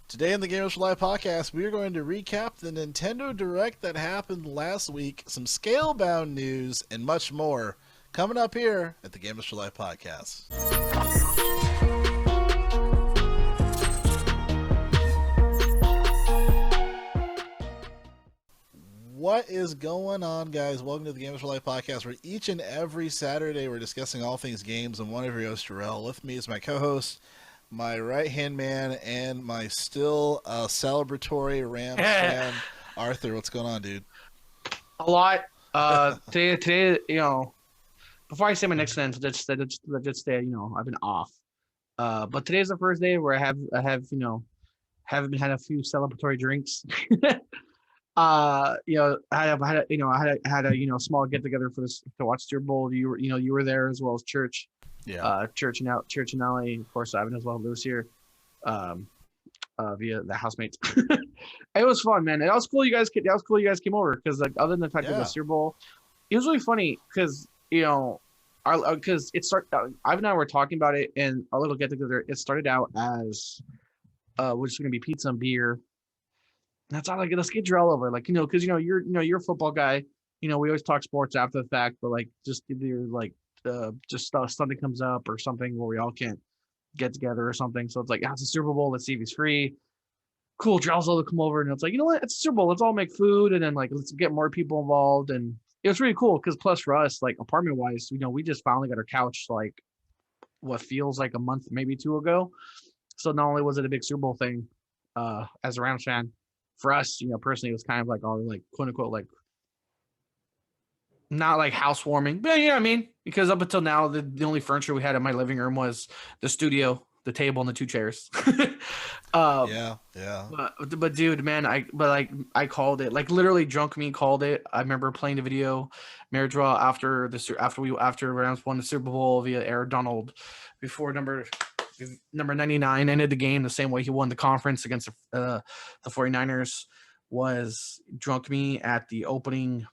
Today in the Gamers for Life podcast, we are going to recap the Nintendo Direct that happened last week, some Scalebound news, and much more coming up here at the Gamers for Life podcast. What is going on, guys? Welcome to the Gamers for Life podcast, where each and every Saturday we're discussing all things games. I'm one of your hosts, Jerrell. With me is my co-host, my right-hand man, and my still celebratory Rams fan, Arthur. What's going on, dude? A lot. Today, before I say my next sentence, let's just say, I've been off. But today's the first day where I have haven't had a few celebratory drinks. I had a small get together for this to watch Super Bowl. You were there, as well as church. Yeah. Church and Alley, of course, Ivan as well, Lewis here, via the housemates. It was fun, man. That was cool. You guys came over, because like, other than the fact that the Super Bowl, it was really funny because because it started. Ivan and I were talking about it, and our little get together. It started out as we're just gonna be pizza and beer. And that's all. Like, let's get Jerrell over, because you're a football guy. We always talk sports after the fact, but like just either like. Just something comes up or something where we all can't get together or something. So it's like, it's a Super Bowl. Let's see if he's free. Cool. Charles will come over, and it's like, you know what? It's a Super Bowl. Let's all make food, and then like let's get more people involved. And it was really cool because plus for us, like apartment wise, we just finally got our couch like what feels like a month, maybe two ago. So not only was it a big Super Bowl thing, as a Rams fan, for us, personally, it was kind of like our like quote unquote like. Not like housewarming, but you know what I mean? Because up until now, the only furniture we had in my living room was the studio, the table, and the two chairs. Yeah. But dude, man, I called it. Like literally, drunk me called it. I remember playing the video, Marriage Raw after Rams won the Super Bowl via Aaron Donald, before number 99 ended the game the same way he won the conference against the 49ers. Was drunk me at the opening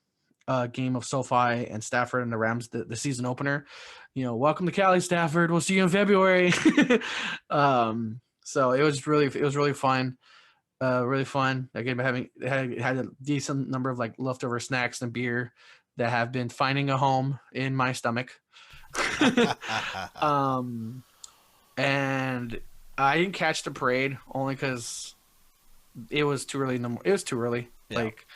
game of SoFi and Stafford and the Rams, the season opener. Welcome to Cali, Stafford. We'll see you in February. So it was really fun. Really fun. Again, had a decent number of like leftover snacks and beer that have been finding a home in my stomach. And I didn't catch the parade only because it was too early. It was too early. Yeah. Like,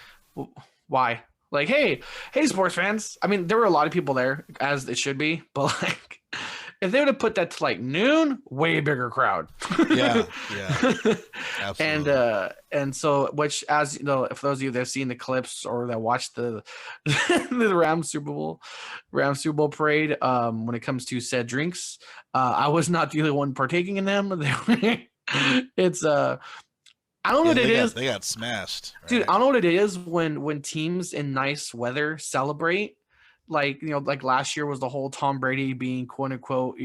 why? Like, hey, sports fans. I mean, there were a lot of people there, as it should be. But like, if they would have put that to like noon, way bigger crowd. Yeah, absolutely. And so, which, as you know, for those of you that have seen the clips or that watched the the Rams Super Bowl parade, when it comes to said drinks, I was not the only one partaking in them. It's I don't know what it is. They got smashed, right? Dude. I don't know what it is when teams in nice weather celebrate. Like like last year was the whole Tom Brady being quote unquote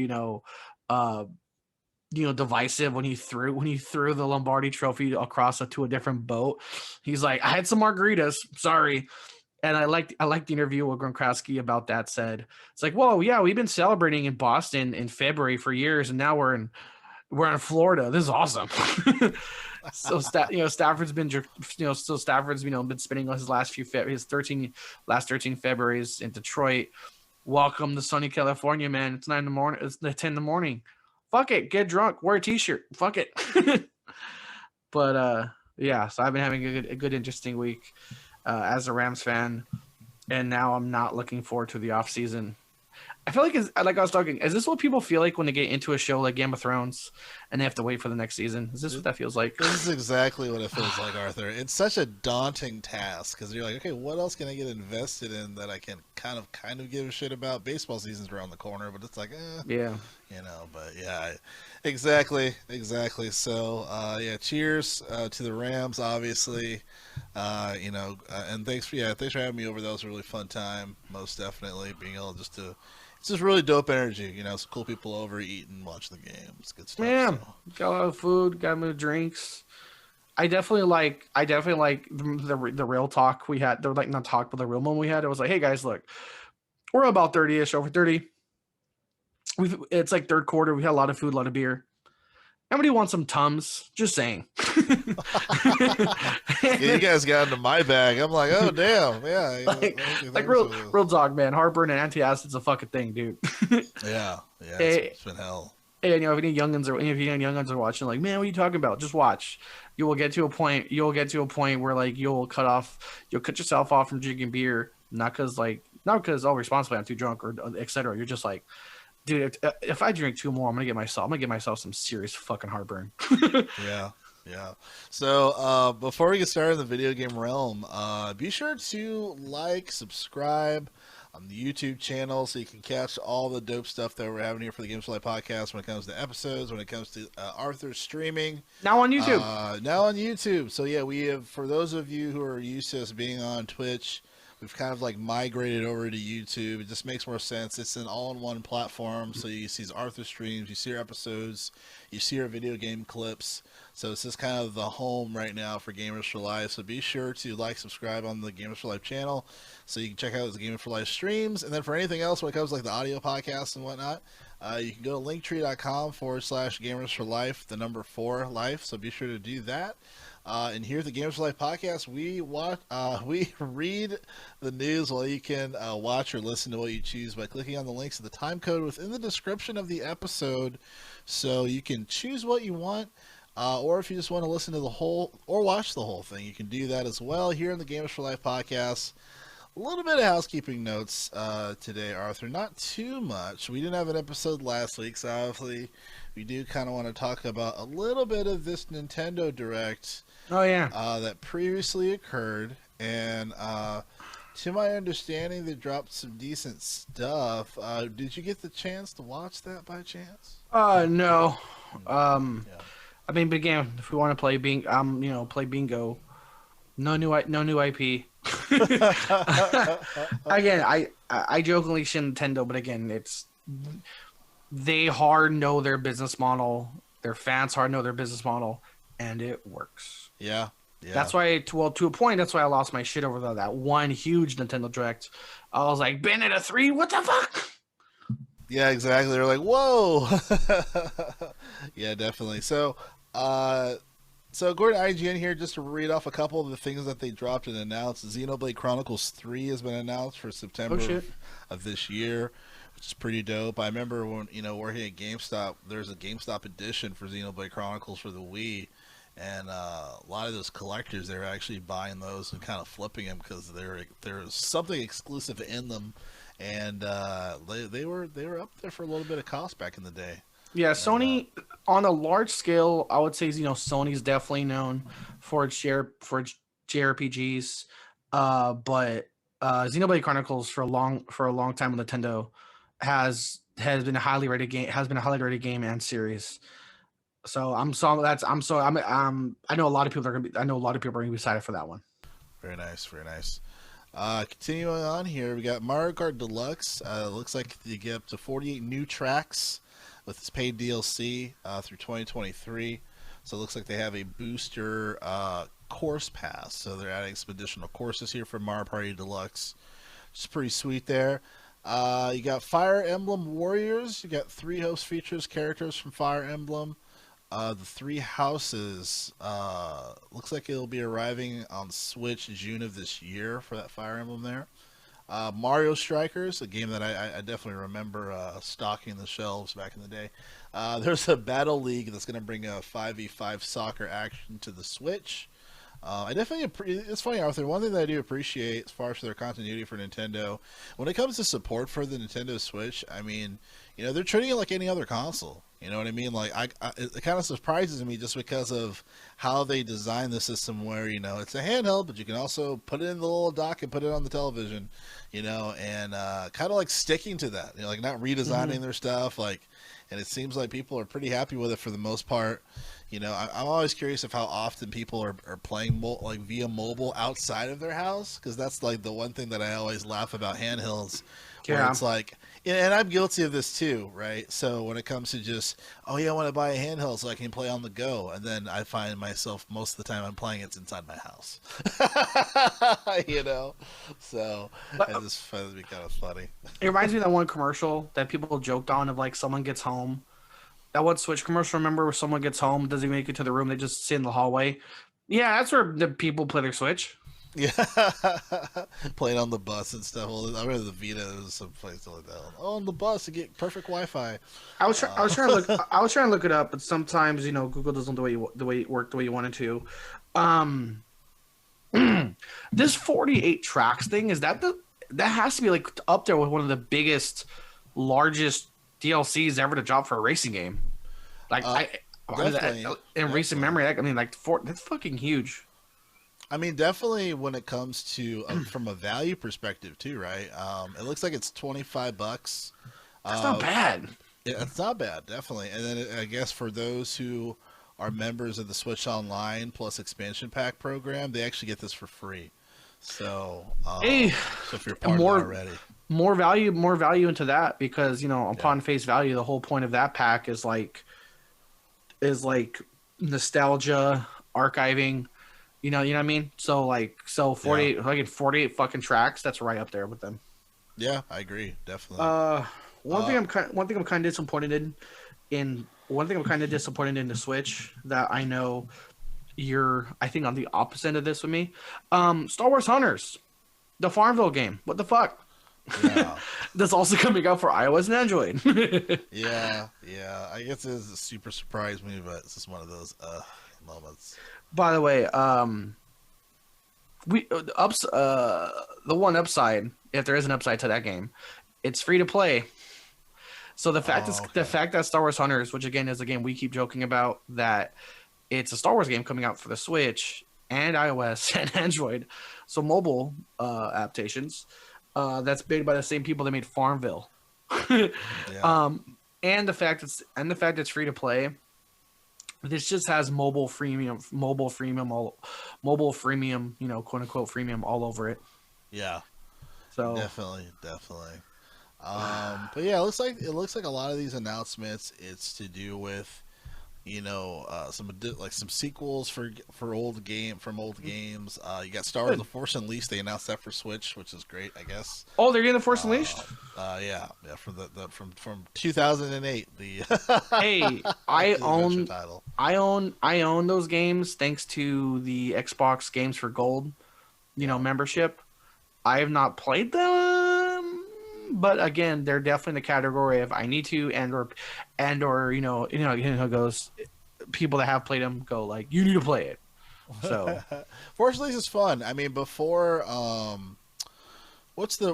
divisive when he threw the Lombardi Trophy across to a different boat. He's like, I had some margaritas, sorry. And I liked the interview with Gronkowski about that. Said it's like, whoa, yeah, we've been celebrating in Boston in February for years, and now we're in Florida. This is awesome. So Stafford's been been spending his last 13 Februarys in Detroit. Welcome to sunny California, man. It's 9 in the morning. It's 10 in the morning. Fuck it, get drunk, wear a t-shirt. Fuck it. But so I've been having a good interesting week as a Rams fan, and now I'm not looking forward to the off season. I feel like is this what people feel like when they get into a show like Game of Thrones and they have to wait for the next season? Is this what that feels like? This is exactly what it feels like, Arthur. It's such a daunting task because you're like, okay, what else can I get invested in that I can kind of give a shit about? Baseball season's around the corner, but it's like, but yeah, exactly. So, cheers to the Rams, obviously. And thanks for having me over. That was a really fun time, most definitely. Being able it's just really dope energy, some cool people over eating, watching the game. It's good stuff. Yeah, got a lot of food, got me drinks. I definitely like the real talk we had. They're like not talk, but the real moment we had. It was like, hey guys, look, we're about 30-ish, over 30. It's like third quarter. We had a lot of food, a lot of beer. Anybody want some Tums? Just saying. Yeah, you guys got into my bag. I'm like, oh damn, yeah. like real talk, man. Heartburn and antacid's a fucking thing, dude. Yeah, it's been hell. And you know, if any youngins are watching, like, man, what are you talking about? Just watch. You will get to a point. Where like you'll cut yourself off from drinking beer, not because responsibly I'm too drunk or etc. You're just like, dude, if I drink 2 more, I'm gonna get myself some serious fucking heartburn. Yeah. So before we get started in the video game realm, be sure to subscribe on the YouTube channel so you can catch all the dope stuff that we're having here for the Games for Life podcast when it comes to episodes, when it comes to Arthur's streaming. Now on YouTube. So yeah, we have, for those of you who are used to us being on Twitch, we've kind of like migrated over to YouTube. It just makes more sense. It's an all-in-one platform. So you see Arthur streams, you see our episodes, you see our video game clips. So this is kind of the home right now for Gamers for Life. So be sure to subscribe on the Gamers for Life channel so you can check out the Gamers for Life streams. And then for anything else when it comes to the audio podcasts and whatnot, you can go to linktree.com/Gamers for Life, the number 4 life. So be sure to do that. And here at the Gamers for Life podcast, we read the news while you can watch or listen to what you choose by clicking on the links to the time code within the description of the episode, so you can choose what you want. Or if you just want to listen to the whole or watch the whole thing, you can do that as well here in the Gamers for Life podcast. A little bit of housekeeping notes today, Arthur. Not too much. We didn't have an episode last week, so obviously we do kind of want to talk about a little bit of this Nintendo Direct. Oh yeah. That previously occurred, and to my understanding, they dropped some decent stuff. Did you get the chance to watch that by chance? No. Yeah. I mean, but again, if we want to play play bingo, no new IP. Again, I jokingly shit Nintendo, but again, they hard know their business model. Their fans hard know their business model, and it works. Yeah. That's why, to a point, that's why I lost my shit over that one huge Nintendo Direct. I was like, Bayonetta 3, what the fuck? Yeah, exactly. They're like, whoa. Yeah, definitely. So according to IGN here, just to read off a couple of the things that they dropped and announced, Xenoblade Chronicles 3 has been announced for September of this year, which is pretty dope. I remember when, working at GameStop, there's a GameStop edition for Xenoblade Chronicles for the Wii, and a lot of those collectors, they're actually buying those and kind of flipping them because there's something exclusive in them, and they were up there for a little bit of cost back in the day. Yeah, Sony, on a large scale, I would say, Sony's definitely known for its JRPGs, but Xenoblade Chronicles for a long time on Nintendo has been a highly rated game and series. So I know a lot of people are gonna be excited for that one. Very nice. Continuing on here, we got Mario Kart Deluxe. Looks like you get up to 48 new tracks with its paid DLC through 2023. So it looks like they have a booster course pass. So they're adding some additional courses here for Mario Party Deluxe, which is pretty sweet there. You got Fire Emblem Warriors. You got 3 host features characters from Fire Emblem. The 3 houses, looks like it'll be arriving on Switch June of this year for that Fire Emblem there. Mario Strikers, a game that I definitely remember stocking the shelves back in the day. There's a Battle League that's going to bring a 5v5 soccer action to the Switch. It's funny, Arthur, one thing that I do appreciate as far as their continuity for Nintendo, when it comes to support for the Nintendo Switch, I mean, they're treating it like any other console. You know what I mean? Like, it kind of surprises me just because of how they designed the system where, it's a handheld, but you can also put it in the little dock and put it on the television, and kind of like sticking to that, like not redesigning their stuff, and it seems like people are pretty happy with it for the most part. I'm always curious of how often people are playing via mobile outside of their house, because that's like the one thing that I always laugh about handhelds. Where it's like, and I'm guilty of this too, right? So when it comes to just, I want to buy a handheld so I can play on the go, and then I find myself most of the time I'm playing it's inside my house. So I just find it to be kind of funny. It reminds me of that one commercial that people joked on of, like, someone gets home one Switch commercial. Remember where someone gets home, doesn't make it to the room, they just sit in the hallway. Yeah, that's where the people play their Switch. Yeah, playing on the bus and stuff. Well, I remember the Vita was some place like that. Oh, on the bus to get perfect Wi-Fi. I was trying to look. I was trying to look it up, but sometimes Google doesn't the way it worked the way you wanted to. This 48 tracks thing that has to be like up there with one of the biggest, largest DLCs ever to drop for a racing game. Like in recent memory, I mean, that's fucking huge. I mean, definitely when it comes to from a value perspective too, right? It looks like it's $25. That's not bad. Yeah, it's not bad, definitely. And then I guess for those who are members of the Switch Online Plus expansion pack program, they actually get this for free. So, so if you're part of it already, more value into that, because upon face value, the whole point of that pack is like nostalgia, archiving. You know what I mean? So 48 fucking tracks, that's right up there with them. Yeah, I agree, definitely. One thing I'm kind of disappointed in the Switch that I know you're, I think, on the opposite end of this with me. Star Wars Hunters, the Farmville game. What the fuck? Yeah. That's also coming out for iOS and Android. yeah. I guess it's a super surprise me, but it's just one of those moments. By the way, the one upside, if there is an upside to that game, it's free to play. So the fact that Star Wars Hunters, which again is a game we keep joking about, that it's a Star Wars game coming out for the Switch and iOS and Android, so mobile adaptations, that's made by the same people that made Farmville. Yeah. And the fact it's free to play. This just has mobile freemium, quote unquote freemium all over it. Yeah. So definitely. But yeah, it looks like a lot of these announcements, it's to do with, some sequels from old games. You got Star Wars: The Force Unleashed. They announced that for Switch, which is great, I guess. Oh, they're getting The Force Unleashed. Yeah, from 2008. Hey, I own those games thanks to the Xbox Games for Gold, membership. I have not played them, but again, they're definitely in the category of I need to, and or how goes. People that have played them go like, you need to play it. So, Force Unleashed is fun. I mean, before what's the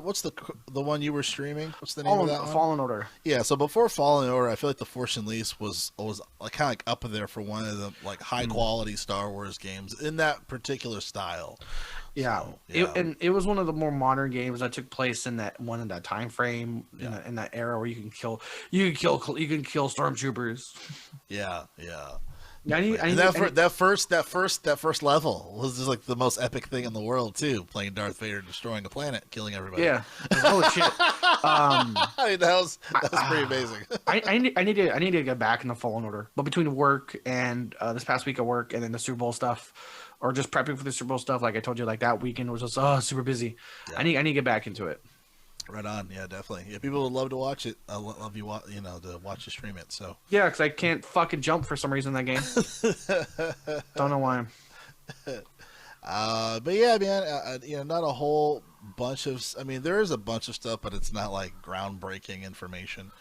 one you were streaming? What's the name of that one? Fallen Order. Yeah, so before Fallen Order, I feel like the Force Unleashed was like kind of like up there for one of the like high quality Star Wars games in that particular style. Yeah, so, yeah. It was one of the more modern games that took place in that time frame, in that era where you can kill stormtroopers. Yeah. That first level was just like the most epic thing in the world too. Playing Darth Vader destroying a planet, killing everybody. Yeah, holy shit. I mean, that was pretty amazing. I need to get back in the Fallen Order, but between work and this past week of work and then the Super Bowl stuff, or just prepping for the Super Bowl stuff, like I told you, like that weekend was just super busy. Yeah. I need to get back into it. Right on, yeah, definitely. Yeah, people would love to watch it. I love you, to watch you stream it. So yeah, because I can't fucking jump for some reason in that game. Don't know why. But yeah, man, not a whole bunch of. I mean, there is a bunch of stuff, but it's not like groundbreaking information.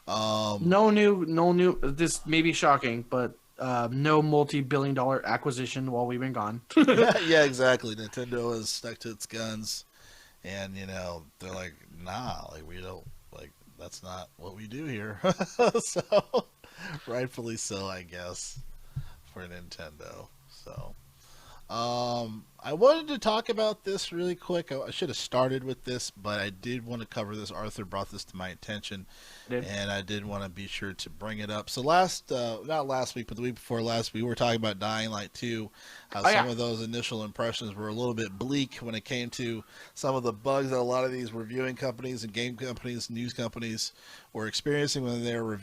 No new. This may be shocking, but no multi-billion-dollar acquisition while we've been gone. Yeah, exactly. Nintendo has stuck to its guns. And, they're like, nah, like, we don't, like, that's not what we do here. So, rightfully so, I guess, for Nintendo. So, I wanted to talk about this really quick. I should have started with this, but I did want to cover this. Arthur brought this to my attention, and I did want to be sure to bring it up. So not last week, but the week before last, we were talking about Dying Light 2, how some of those initial impressions were a little bit bleak when it came to some of the bugs that a lot of these reviewing companies and game companies, news companies were experiencing when they were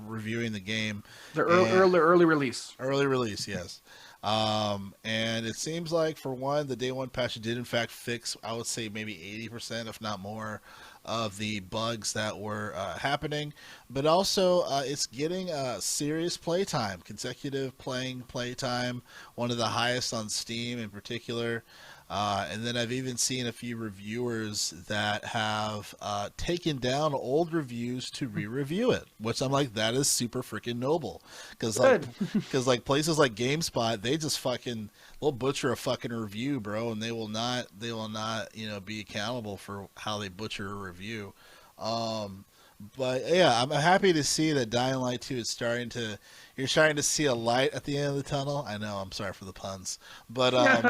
reviewing the game. The early release. Early release, yes. And it seems like, for one, the day one patch did in fact fix, I would say, maybe 80%, if not more, of the bugs that were happening, but also it's getting serious playtime, consecutive playtime, one of the highest on Steam in particular. And then I've even seen a few reviewers that have taken down old reviews to re-review it, which I'm like, that is super freaking noble. Because like places like GameSpot, they just fucking they'll butcher a fucking review, bro, and they will not be accountable for how they butcher a review. But yeah, I'm happy to see that Dying Light 2 is you're starting to see a light at the end of the tunnel. I know, I'm sorry for the puns. But I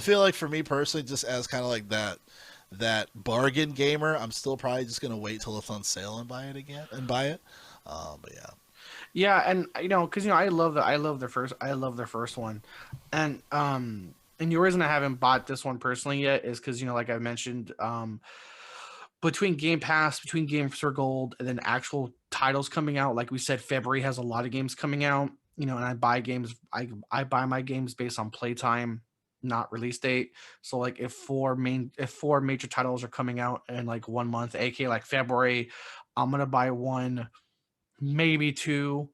feel like for me personally, just as kind of like that bargain gamer, I'm still probably just gonna wait till it's on sale and buy it. But yeah. Yeah, and because I love their first one, and the reason I haven't bought this one personally yet is because like I mentioned, between Game Pass, between Games for Gold, and then actual titles coming out, like we said, February has a lot of games coming out. And I buy games, I buy my games based on playtime, not release date. So like if four major titles are coming out in like 1 month, aka like February, I'm gonna buy one, maybe two,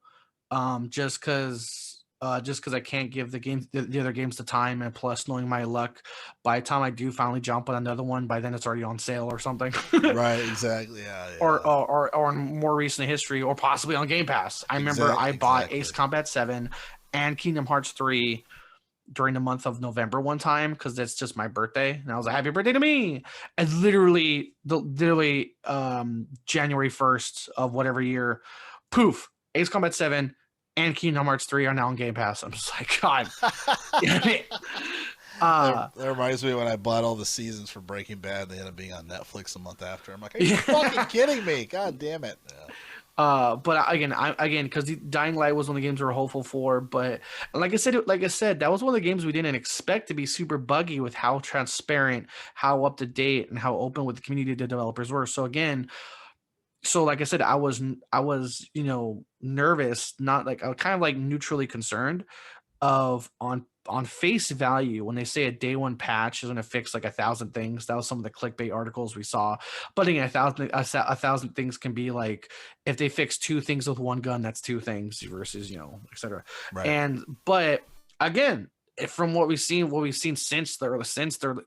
just because I can't give the other games the time, and plus knowing my luck, by the time I do finally jump on another one, by then it's already on sale or something. Right, exactly. Yeah. Or in more recent history, or possibly on Game Pass. I remember I bought Ace Combat 7 and Kingdom Hearts 3 during the month of November one time because it's just my birthday, and I was like, happy birthday to me. And literally January 1st of whatever year, poof, Ace Combat 7 and Kingdom Hearts 3 are now on Game Pass. I'm just like, God. That reminds me when I bought all the seasons for Breaking Bad, and they ended up being on Netflix a month after. I'm like, are you fucking kidding me? God damn it. Yeah. But again, because Dying Light was one of the games we were hopeful for. But like I said, that was one of the games we didn't expect to be super buggy with how transparent, how up to date, and how open with the community the developers were. So again, like I said, I was nervous, not like I was kind of like neutrally concerned of on face value when they say a day one patch is going to fix like 1,000 things. That was some of the clickbait articles we saw. But again, 1,000 things can be like, if they fix 2 things with one gun, that's 2 things versus etc. Right. But again, from what we've seen since their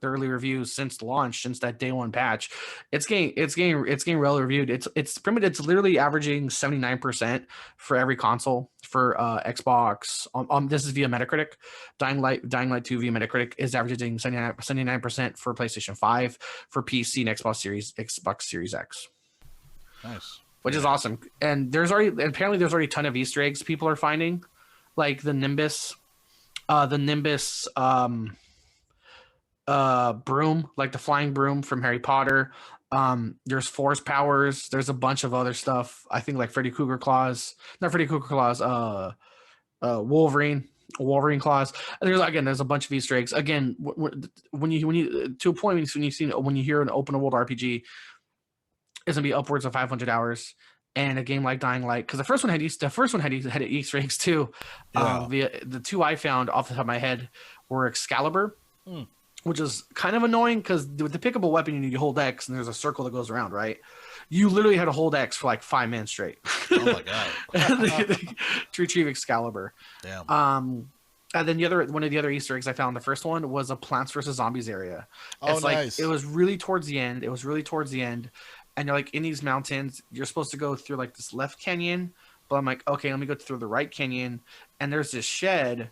early reviews, since launch, since that day one patch, it's getting well reviewed. It's literally averaging 79% for every console. For Xbox, this is via Metacritic. Dying Light 2 via Metacritic is averaging 79% for PlayStation 5, for PC and Xbox Series X. Nice, which is awesome. And apparently there's already a ton of Easter eggs people are finding, like the Nimbus broom, like the flying broom from Harry Potter. There's force powers. There's a bunch of other stuff. I think like Wolverine claws. And there's a bunch of Easter eggs. Again, when you to a point when you hear an open world RPG, it's gonna be upwards of 500 hours. And a game like Dying Light, because the first one had Easter eggs too. Yeah. The 2 I found off the top of my head were Excalibur, which is kind of annoying because with the pickable weapon you hold X and there's a circle that goes around, right? You literally had to hold X for like 5 minutes straight. Oh my god! To retrieve Excalibur. Damn. And then one of the other Easter eggs I found in the first one was a Plants vs Zombies area. Oh, nice. It was really towards the end. And you're like in these mountains, you're supposed to go through like this left canyon, but I'm like, okay, let me go through the right canyon. And there's this shed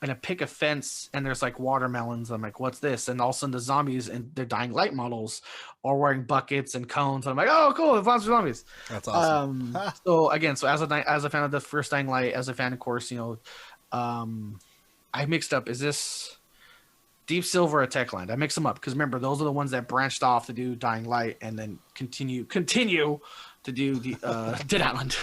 and a pick of fence, and there's like watermelons. I'm like, what's this? And all of a sudden the zombies and their Dying Light models are wearing buckets and cones. And I'm like, oh, cool, the Plants vs Zombies. That's awesome. So again, as a fan of the first Dying Light, as a fan, of course, I mixed up. Is this Deep Silver or Techland? I mix them up because remember, those are the ones that branched off to do Dying Light and then continue to do the Dead Island.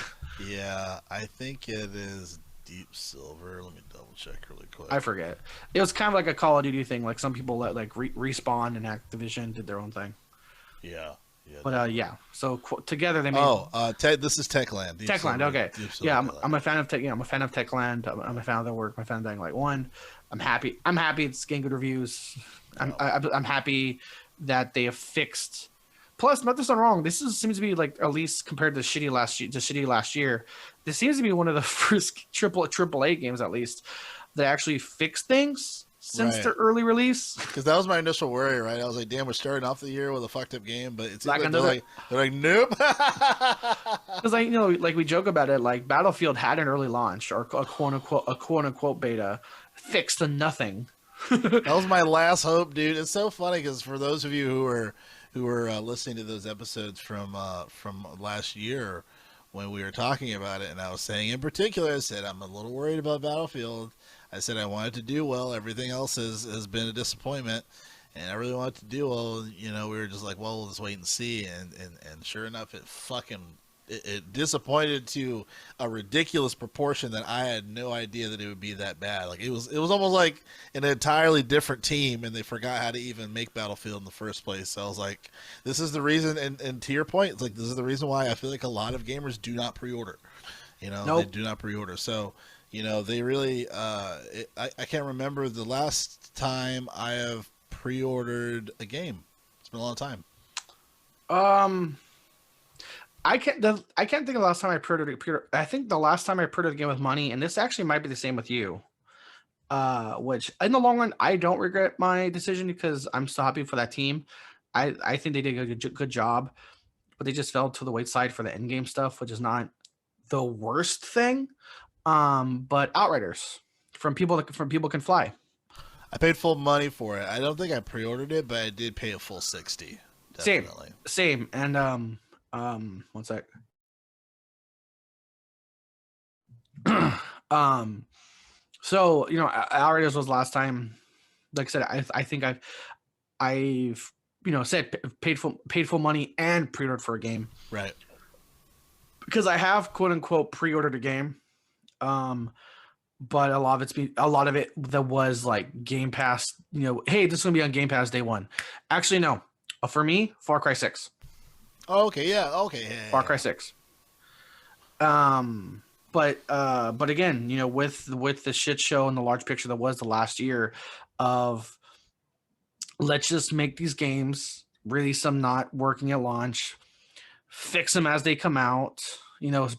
Yeah, I think it is Deep Silver. Let me double check really quick. I forget. It was kind of like a Call of Duty thing. Like some people let Respawn and Activision did their own thing. Yeah. But yeah. So together they made. This is Techland. Techland. Okay. Yeah, I'm a fan of Tech. Yeah, I'm a fan of Techland. I'm a fan of their work. I'm a fan of Dying Light 1. I'm happy. It's getting good reviews. I'm happy that they have fixed. Plus, not this wrong. This seems to be like, at least compared to shitty last year, this seems to be one of the first AAA games, at least, that actually fixed things since their early release. Because that was my initial worry, right? I was like, damn, we're starting off the year with a fucked up game, but it seems like they're like, nope. Because like we joke about it, like Battlefield had an early launch or a quote unquote beta, fixed to nothing. That was my last hope, dude. It's so funny because for those of you who were listening to those episodes from last year when we were talking about it, and I was saying in particular, I said I'm a little worried about Battlefield. I said I wanted to do well. Everything else has been a disappointment, and I really wanted to do well. You know, we were just like, well, we'll just wait and see, and sure enough, it disappointed to a ridiculous proportion that I had no idea that it would be that bad. Like it was almost like an entirely different team, and they forgot how to even make Battlefield in the first place. So I was like, this is the reason. And to your point, it's like this is the reason why I feel like a lot of gamers do not pre-order. You know, They do not pre-order. So you know, they really. I can't remember the last time I have pre-ordered a game. It's been a long time. I can't think of the last time I pre-ordered. I think the last time I pre-ordered a game with money, and this actually might be the same with you. Which in the long run, I don't regret my decision because I'm so happy for that team. I think they did a good job, but they just fell to the wayside for the end game stuff, which is not the worst thing. But Outriders from people can fly. I paid full money for it. I don't think I pre-ordered it, but I did pay a full $60. Definitely. Same. And one sec. So you know, Outriders was last time. Like I said, I think I've said paid full money and pre-ordered for a game, right? Because I have quote unquote pre-ordered a game, but a lot of it that was like Game Pass. You know, hey, this is gonna be on Game Pass day one. Actually, no. For me, Far Cry 6. Oh, okay, yeah, okay, yeah. Far Cry 6. But again, you know, with the shit show and the large picture that was the last year of let's just make these games, release them not working at launch, fix them as they come out. You know,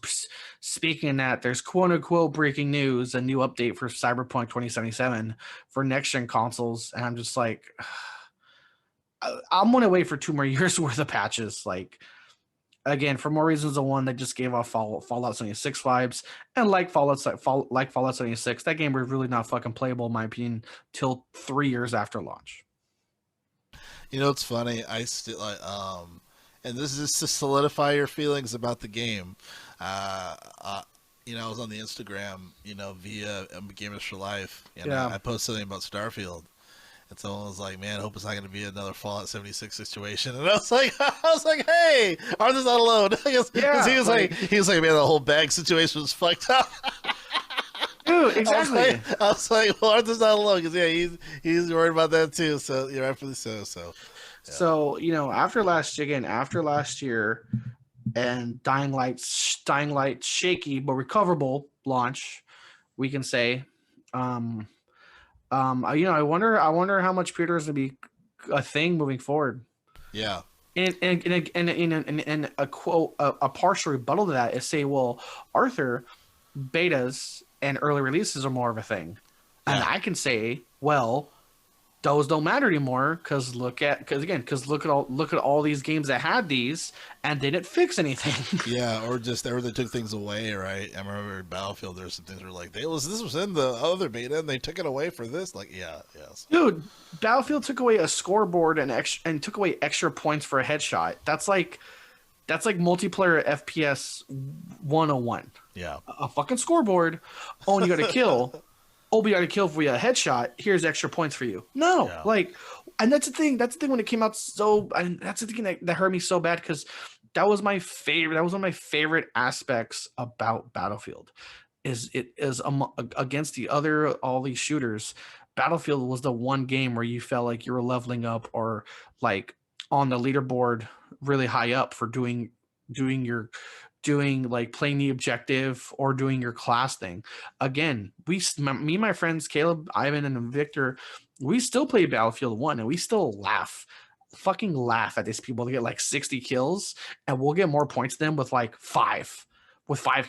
speaking of that, there's quote unquote breaking news, a new update for Cyberpunk 2077 for next gen consoles, and I'm just like, I'm gonna wait for 2 more years worth of patches. Like, again, for more reasons than one, that just gave off Fallout 76 vibes, and like Fallout 76, that game was really not fucking playable in my opinion till 3 years after launch. You know, it's funny. I still and this is to solidify your feelings about the game. You know, I was on the Instagram, you know, via Gamers for Life, and I posted something about Starfield. And someone was like, "Man, I hope it's not going to be another Fallout 76 situation." And I was like, "Hey, Arthur's not alone." Because he was like, "Man, the whole bag situation was fucked up." Dude, exactly. I was like, "Well, Arthur's not alone because he's worried about that too." So you're rightfully so. So you know, after last year, and Dying Light shaky but recoverable launch, we can say. You know, I wonder how much pre-order is going to be a thing moving forward. Yeah. And a quote, a partial rebuttal to that is say, well, Arthur, betas and early releases are more of a thing, and I can say, well, those don't matter anymore because look at all these games that had these and they didn't fix anything. Yeah, or they took things away, right? I remember Battlefield, there's some things where like this was in the other beta and they took it away for this. Like, yes. Dude, Battlefield took away a scoreboard and took away extra points for a headshot. That's like multiplayer FPS 101. Yeah, a fucking scoreboard. Oh, and you got to kill. Oh, we got to kill for you a headshot. Here's extra points for you. No, and that's the thing. That's the thing when it came out. And that's the thing that hurt me so bad because that was my favorite. That was one of my favorite aspects about Battlefield. Is against all these shooters. Battlefield was the one game where you felt like you were leveling up or like on the leaderboard really high up for doing like playing the objective or doing your class thing. Again, me, my friends, Caleb, Ivan, and Victor, we still play Battlefield 1 and we still laugh fucking laugh at these people to get like 60 kills, and we'll get more points than them with like 5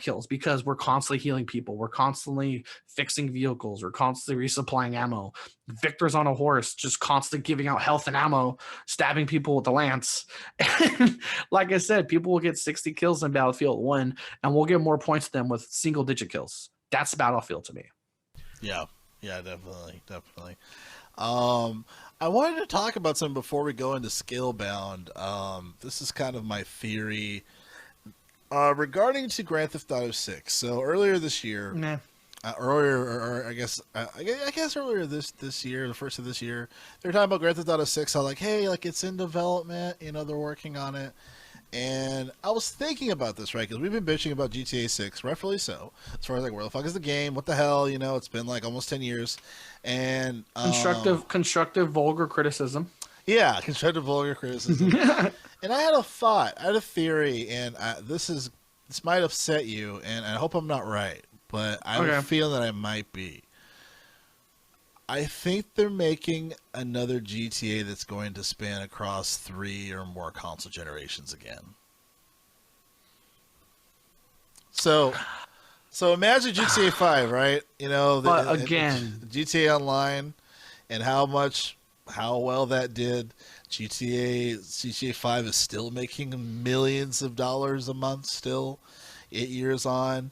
kills, because we're constantly healing people, we're constantly fixing vehicles, we're constantly resupplying ammo. Victor's on a horse, just constantly giving out health and ammo, stabbing people with the lance. And like I said, people will get 60 kills in Battlefield 1, and we'll get more points than them with single digit kills. That's Battlefield to me. Yeah, definitely. I wanted to talk about something before we go into Scalebound. This is kind of my theory regarding to Grand Theft Auto 6. So earlier this year, I guess earlier this year, the first of this year, they were talking about Grand Theft Auto 6. I was like, hey, like it's in development, you know, they're working on it. And I was thinking about this, right? Because we've been bitching about GTA 6, rightfully so. As far as like, where the fuck is the game? What the hell? You know, it's been like almost 10 years. And constructive, vulgar criticism. Yeah, constructive, vulgar criticism. And I had a thought, I had a theory, and this might upset you, and I hope I'm not right, but I feel that I might be. I think they're making another GTA that's going to span across 3 or more console generations again. So imagine GTA 5, right? You know, GTA Online, and how well that did. GTA 5 is still making millions of dollars a month still, 8 years on.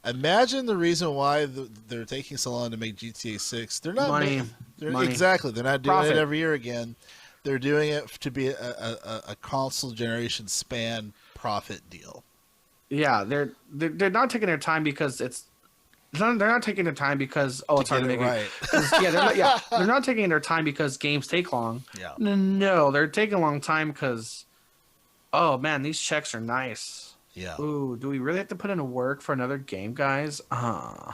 Imagine the reason why they're taking so long to make GTA 6. They're not money. Exactly. They're not doing Profit. it every year again. They're doing it to be a console generation span profit deal. Yeah, they're not taking their time because they're not taking their time because it's hard to make it right. They're not taking their time because games take long. Yeah. No, they're taking a long time because, oh man, these checks are nice. Yeah. Ooh, do we really have to put in work for another game, guys? Yeah.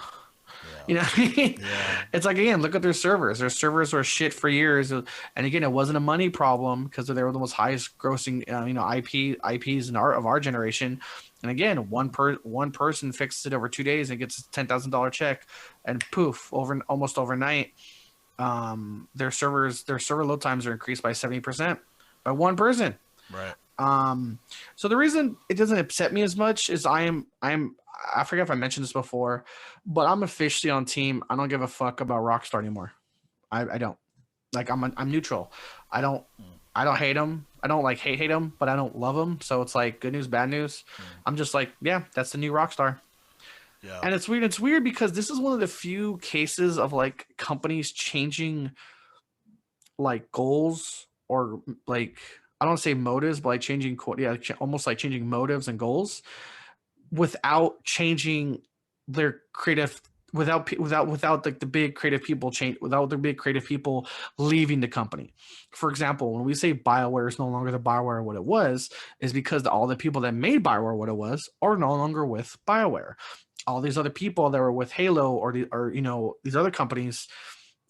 You know what I mean? Yeah. It's like, again, look at their servers. Their servers were shit for years, and again, it wasn't a money problem because they were the most highest grossing, IPs of our generation. And again, one person fixes it over 2 days and gets a $10,000 check, and poof, almost overnight, their server load times are increased by 70% by one person. Right. So the reason it doesn't upset me as much is I forget if I mentioned this before, but I'm officially on team. I don't give a fuck about Rockstar anymore. I don't. Like, I'm neutral. I don't hate them. I don't like hate them, but I don't love them. So it's like good news, bad news. I'm just like, yeah, that's the new Rockstar. Yeah. And it's weird. It's weird because this is one of the few cases of like companies changing like goals, or like, I don't say motives, but like almost like changing motives and goals without changing their creative, without like the big creative people without the big creative people leaving the company. For example, when we say BioWare is no longer the BioWare what it was, is because all the people that made BioWare what it was are no longer with BioWare. All these other people that were with Halo or these other companies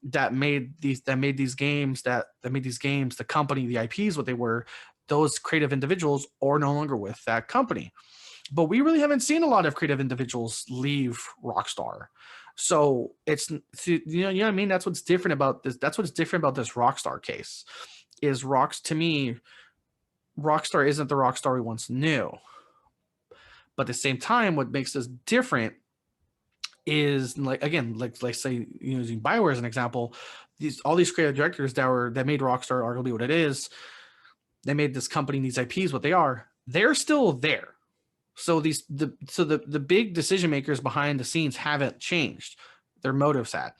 that made these games, the company, the IPs, what they were, those creative individuals are no longer with that company. But we really haven't seen a lot of creative individuals leave Rockstar. So it's, you know what I mean? That's what's different about this. That's what's different about this Rockstar case. To me, Rockstar isn't the Rockstar we once knew. But at the same time, what makes this different is, like, again, like say, using BioWare as an example, all these creative directors that made Rockstar arguably what it is, they made this company, these IPs what they are, they're still there. So the big decision makers behind the scenes haven't changed. Their motives had,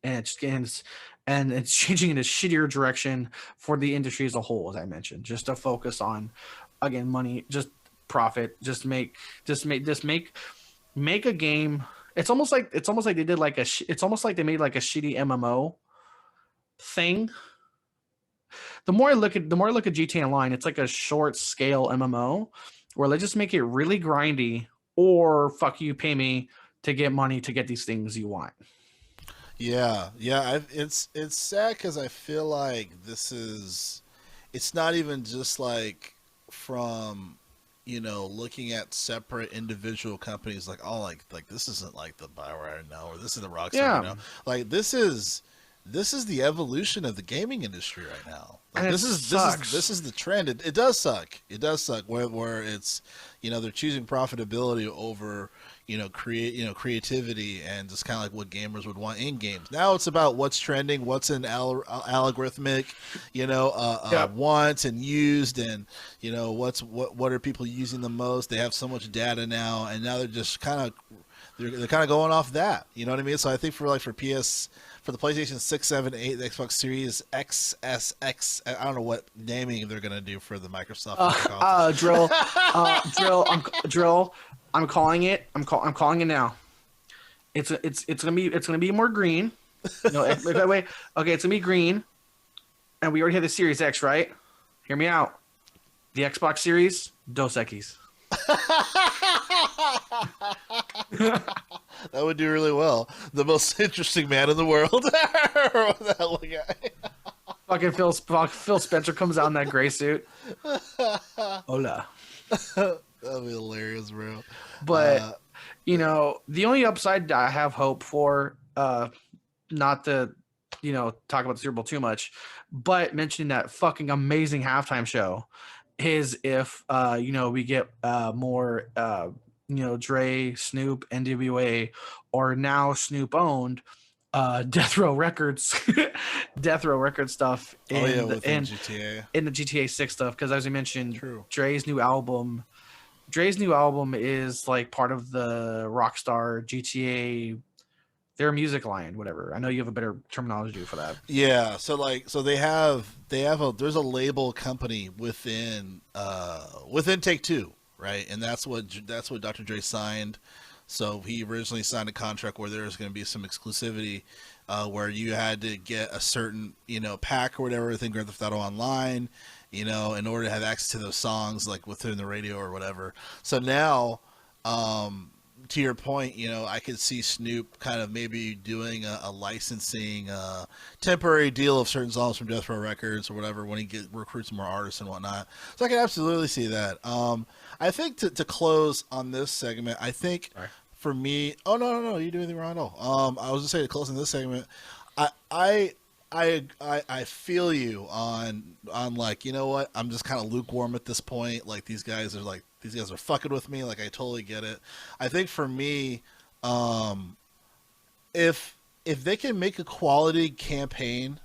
and it's changing in a shittier direction for the industry as a whole, as I mentioned, just to focus on, again, money, just profit, just make a game. It's almost like they did like it's almost like they made like a shitty MMO thing. The more I look at GTA Online, it's like a short scale MMO where they just make it really grindy, or fuck you, pay me to get money to get these things you want. Yeah. It's sad because I feel like it's not even just like from, looking at separate individual companies, like, oh, like this isn't like the BioWare, no, or this is the Rockstar, Yeah. Like this is this is the evolution of the gaming industry right now. Like, this is the trend. It does suck. It does suck where it's, they're choosing profitability over, creativity and just kind of like what gamers would want in games. Now it's about what's trending, what's in algorithmic, wants and used, and what are people using the most. They have so much data now, and now they're just they're kind of going off that. You know what I mean? So I think for the PlayStation 6, 7, 8, the Xbox Series X, S, X, I don't know what naming they're gonna do for the Microsoft. Drill. I'm calling it. I'm calling it now. It's gonna be more green. Wait. Okay, it's gonna be green, and we already have the Series X, right? Hear me out. The Xbox Series, Dos Equis. That would do really well. The most interesting man in the world. Fucking Phil Spencer comes out in that gray suit. Hola. That'd be hilarious, bro. But the only upside I have hope for, not to talk about the Super Bowl too much, but mentioning that fucking amazing halftime show is if we get more Dre, Snoop, NWA, or now Snoop owned Death Row Records stuff in the GTA 6 stuff, because as I mentioned, true. Dre's new album is like part of the Rockstar GTA, their music line, whatever. I know you have a better terminology for that. Yeah, so there's a label company within Take-Two, right? And that's what Dr. Dre signed. So he originally signed a contract where there was going to be some exclusivity, where you had to get a certain pack or whatever within Grand Theft Auto Online, in order to have access to those songs like within the radio or whatever. So now, to your point, I could see Snoop kind of maybe doing a licensing temporary deal of certain songs from Death Row Records or whatever when he recruits more artists and whatnot. So I can absolutely see that. I think to close on this segment, I think for me, oh no, you do anything wrong at all. I was just saying to close on this segment, I feel you on like, you know what, I'm just kind of lukewarm at this point. Like these guys are fucking with me. Like I totally get it. I think for me, if they can make a quality campaign,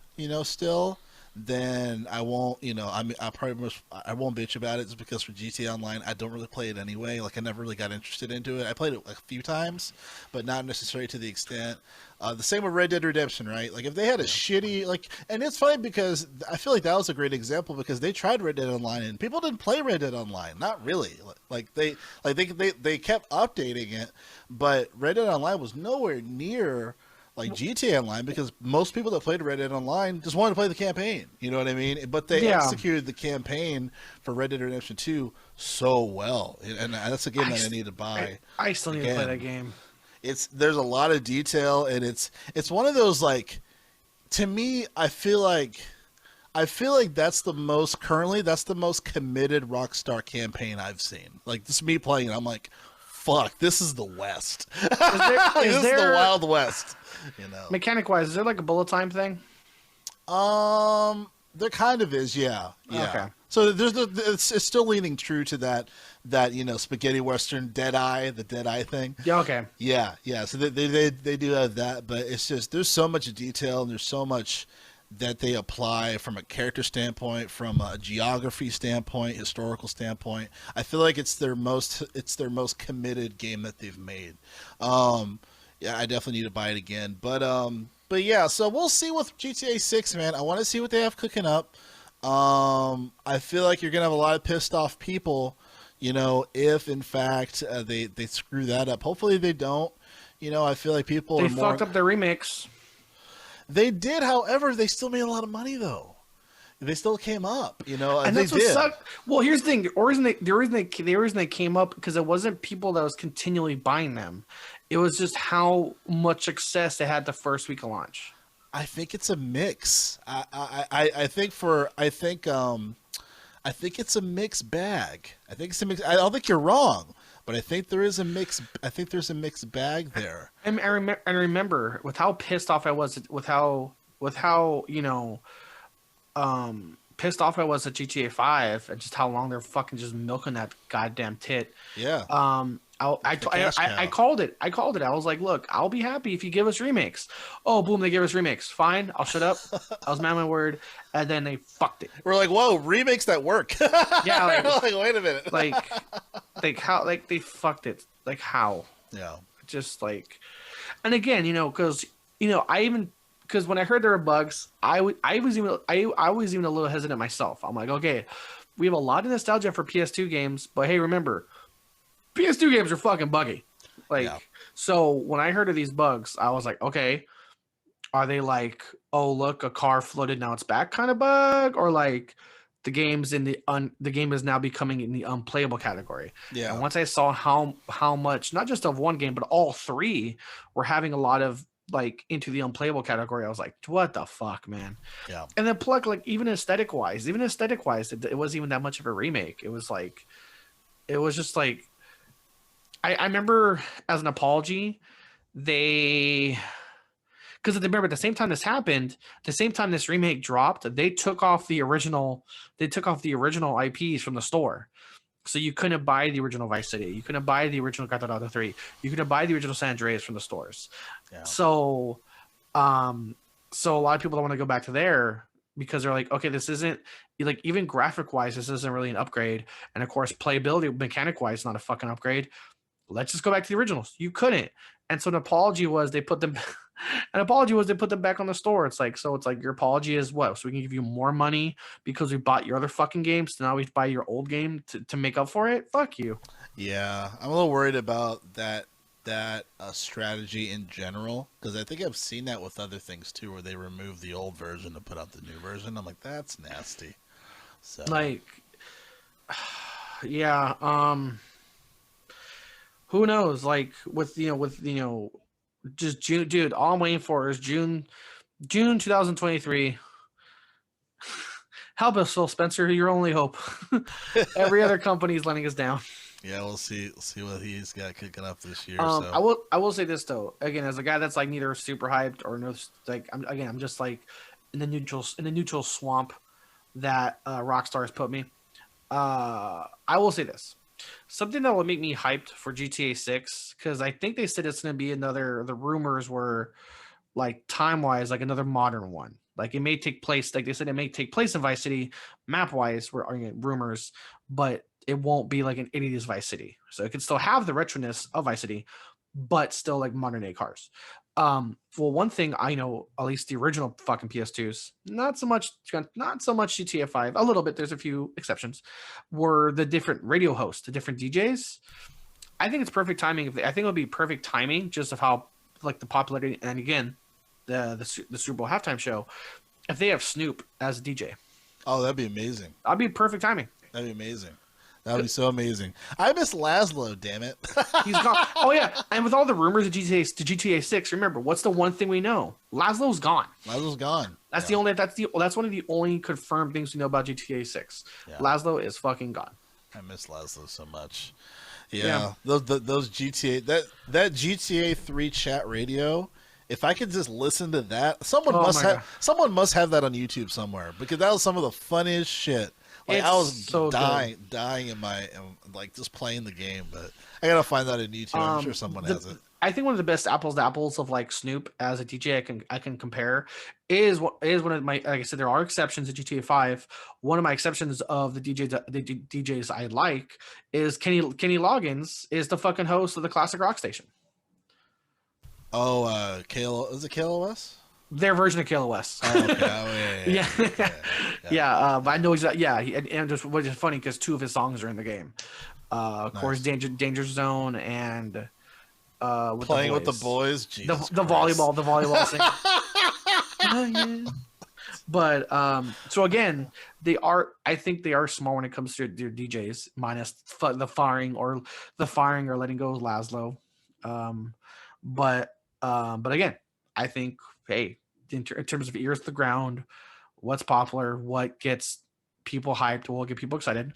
still, then I won't, I won't bitch about it, just because for GTA Online, I don't really play it anyway. Like I never really got interested into it. I played it a few times, but not necessarily to the extent. The same with Red Dead Redemption, right? Like if they had a shitty, and it's funny because I feel like that was a great example, because they tried Red Dead Online and people didn't play Red Dead Online. Not really. They kept updating it, but Red Dead Online was nowhere near like GTA Online, because most people that played Red Dead Online just wanted to play the campaign. You know what I mean? But they executed the campaign for Red Dead Redemption 2 so well, and that's a game that I need to buy. I still need to play that game. There's a lot of detail, and it's one of those, like, to me, I feel like that's the most committed Rockstar campaign I've seen. Like, just me playing it, I'm like, fuck, this is the West. This is the Wild West. Mechanic wise, is there like a bullet time thing? There kind of is, yeah. Okay. So it's still leaning true to that spaghetti western the Deadeye thing. Yeah. Okay. Yeah. So they do have that, but it's just there's so much detail and there's so much that they apply from a character standpoint, from a geography standpoint, historical standpoint. I feel like it's their most committed game that they've made. Yeah, I definitely need to buy it again. But yeah, so we'll see with GTA 6, man. I want to see what they have cooking up. I feel like you're gonna have a lot of pissed off people, if in fact they screw that up. Hopefully they don't. I feel like people they fucked up their remix. They did, however, they still made a lot of money though. They still came up, and that's what sucked. Well, here's the thing: the reason they came up, because it wasn't people that was continually buying them. It was just how much success they had the first week of launch. I think it's a mix. I think it's a mixed bag. I think it's a mix. I don't think you're wrong, but I think there is a mix. I think there's a mixed bag there. I remember with how pissed off I was with how pissed off I was at GTA 5 and just how long they're fucking just milking that goddamn tit. Yeah. I called it. I was like, look, I'll be happy if you give us remakes. Oh, boom, they give us remakes. Fine, I'll shut up. I was man my word, and then they fucked it. We're like, whoa, remakes that work. Yeah, like wait a minute. like how, like they fucked it. Like how? Yeah. Just like, and again, because because when I heard there were bugs, I was even a little hesitant myself. I'm like, okay, we have a lot of nostalgia for PS2 games, but hey, remember, PS2 games are fucking buggy. So when I heard of these bugs, I was like, okay, are they like, oh look, a car floated, now it's back kind of bug, or like the game's in the game is now becoming in the unplayable category? Yeah. And once I saw how much, not just of one game, but all three were having a lot of like into the unplayable category, I was like, what the fuck, man? Yeah. And then pluck, like, even aesthetic wise, it wasn't even that much of a remake. It was just like, I remember as an apology, because remember at the same time this happened, the same time this remake dropped, they took off the original IPs from the store. So you couldn't buy the original Vice City. You couldn't buy the original Grand Theft Auto 3. You couldn't buy the original San Andreas from the stores. Yeah. So a lot of people don't want to go back to there because they're like, okay, this isn't, like, even graphic wise, this isn't really an upgrade. And of course, playability, mechanic wise, not a fucking upgrade. Let's just go back to the originals. You couldn't. And so an apology was they put them back on the store. It's like your apology is what? So we can give you more money because we bought your other fucking games. So now we buy your old game to make up for it. Fuck you. Yeah, I'm a little worried about that strategy in general, because I think I've seen that with other things too, where they remove the old version to put out the new version. I'm like, that's nasty. So like, yeah, who knows? Like with just June, dude. All I'm waiting for is June 2023. Help us, Phil Spencer. Your only hope. Every other company is letting us down. Yeah, we'll see what he's got kicking up this year. I will say this though. Again, as a guy that's like neither super hyped or no, like I'm just like in the neutral swamp that Rockstar has put me. I will say this. Something that will make me hyped for GTA 6, because I think they said it's going to be the rumors were like time-wise, like another modern one. Like it may take place, like they said, it may take place in Vice City, map-wise, were rumors, but it won't be like an 80s Vice City. So it could still have the retroness of Vice City, but still like modern-day cars. Well, one thing I know, at least the original fucking PS2s, not so much GTA 5, a little bit, there's a few exceptions, were the different radio hosts, the different DJs. I think it's perfect timing. I think it would be perfect timing just of how, like, the popularity, and again, the Super Bowl halftime show, if they have Snoop as a DJ. Oh, that'd be amazing. That'd be perfect timing. That'd be amazing. That would be so amazing. I miss Laszlo, damn it. He's gone. Oh, yeah. And with all the rumors of GTA 6, remember, what's the one thing we know? Laszlo's gone. Laszlo's gone. That's one of the only confirmed things we know about GTA 6. Yeah. Laszlo is fucking gone. I miss Laszlo so much. Yeah. Those GTA, that GTA 3 chat radio, if I could just listen to that, someone must have that on YouTube somewhere, because that was some of the funniest shit. Like, I was so dying in like just playing the game, but I gotta find that in YouTube. I'm sure someone has it. I think one of the best apples to apples of like Snoop as a DJ I can compare is one of my, like I said, there are exceptions to GTA 5. One of my exceptions of the DJs I like is Kenny Loggins is the fucking host of the classic rock station. Oh, is it KLOS? Their version of KLOS. Oh, okay. Yeah. But I know exactly. Yeah, and just which is funny because two of his songs are in the game. Of course, Danger Zone and Playing with the Boys. Jesus the volleyball thing. But so again, I think they are small when it comes to their DJs, minus the firing or letting go of Laszlo. But again, I think, hey, in terms of ears to the ground, what's popular, what gets people hyped, what will get people excited.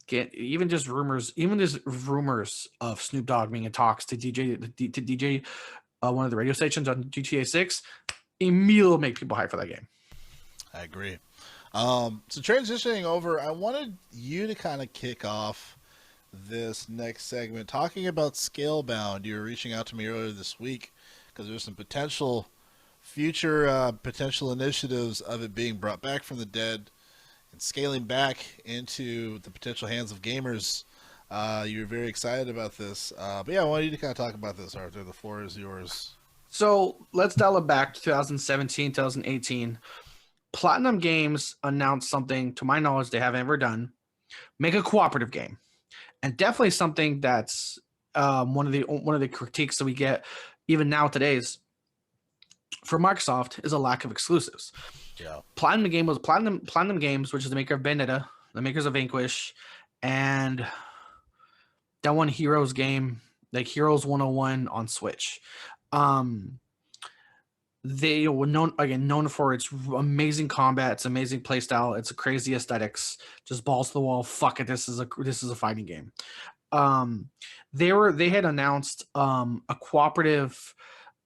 Even just rumors of Snoop Dogg being in talks to DJ one of the radio stations on GTA 6. immediately make people hype for that game. I agree. So transitioning over, I wanted you to kind of kick off this next segment talking about Scalebound. You were reaching out to me earlier this week because there's some future potential initiatives of it being brought back from the dead and scaling back into the potential hands of gamers. You were very excited about this. But yeah, I wanted you to kind of talk about this, Arthur. The floor is yours. So let's dial it back to 2017, 2018. Platinum Games announced something, to my knowledge, they haven't ever done. Make a cooperative game. And definitely something that's one of the critiques that we get even now today's for Microsoft is a lack of exclusives. Yeah. Platinum Games, which is the maker of Bayonetta, the makers of Vanquish, and that one Heroes game, like Heroes 101 on Switch. They were known for its amazing combat, its amazing playstyle, its crazy aesthetics, just balls to the wall. Fuck it, this is a fighting game. They had announced a cooperative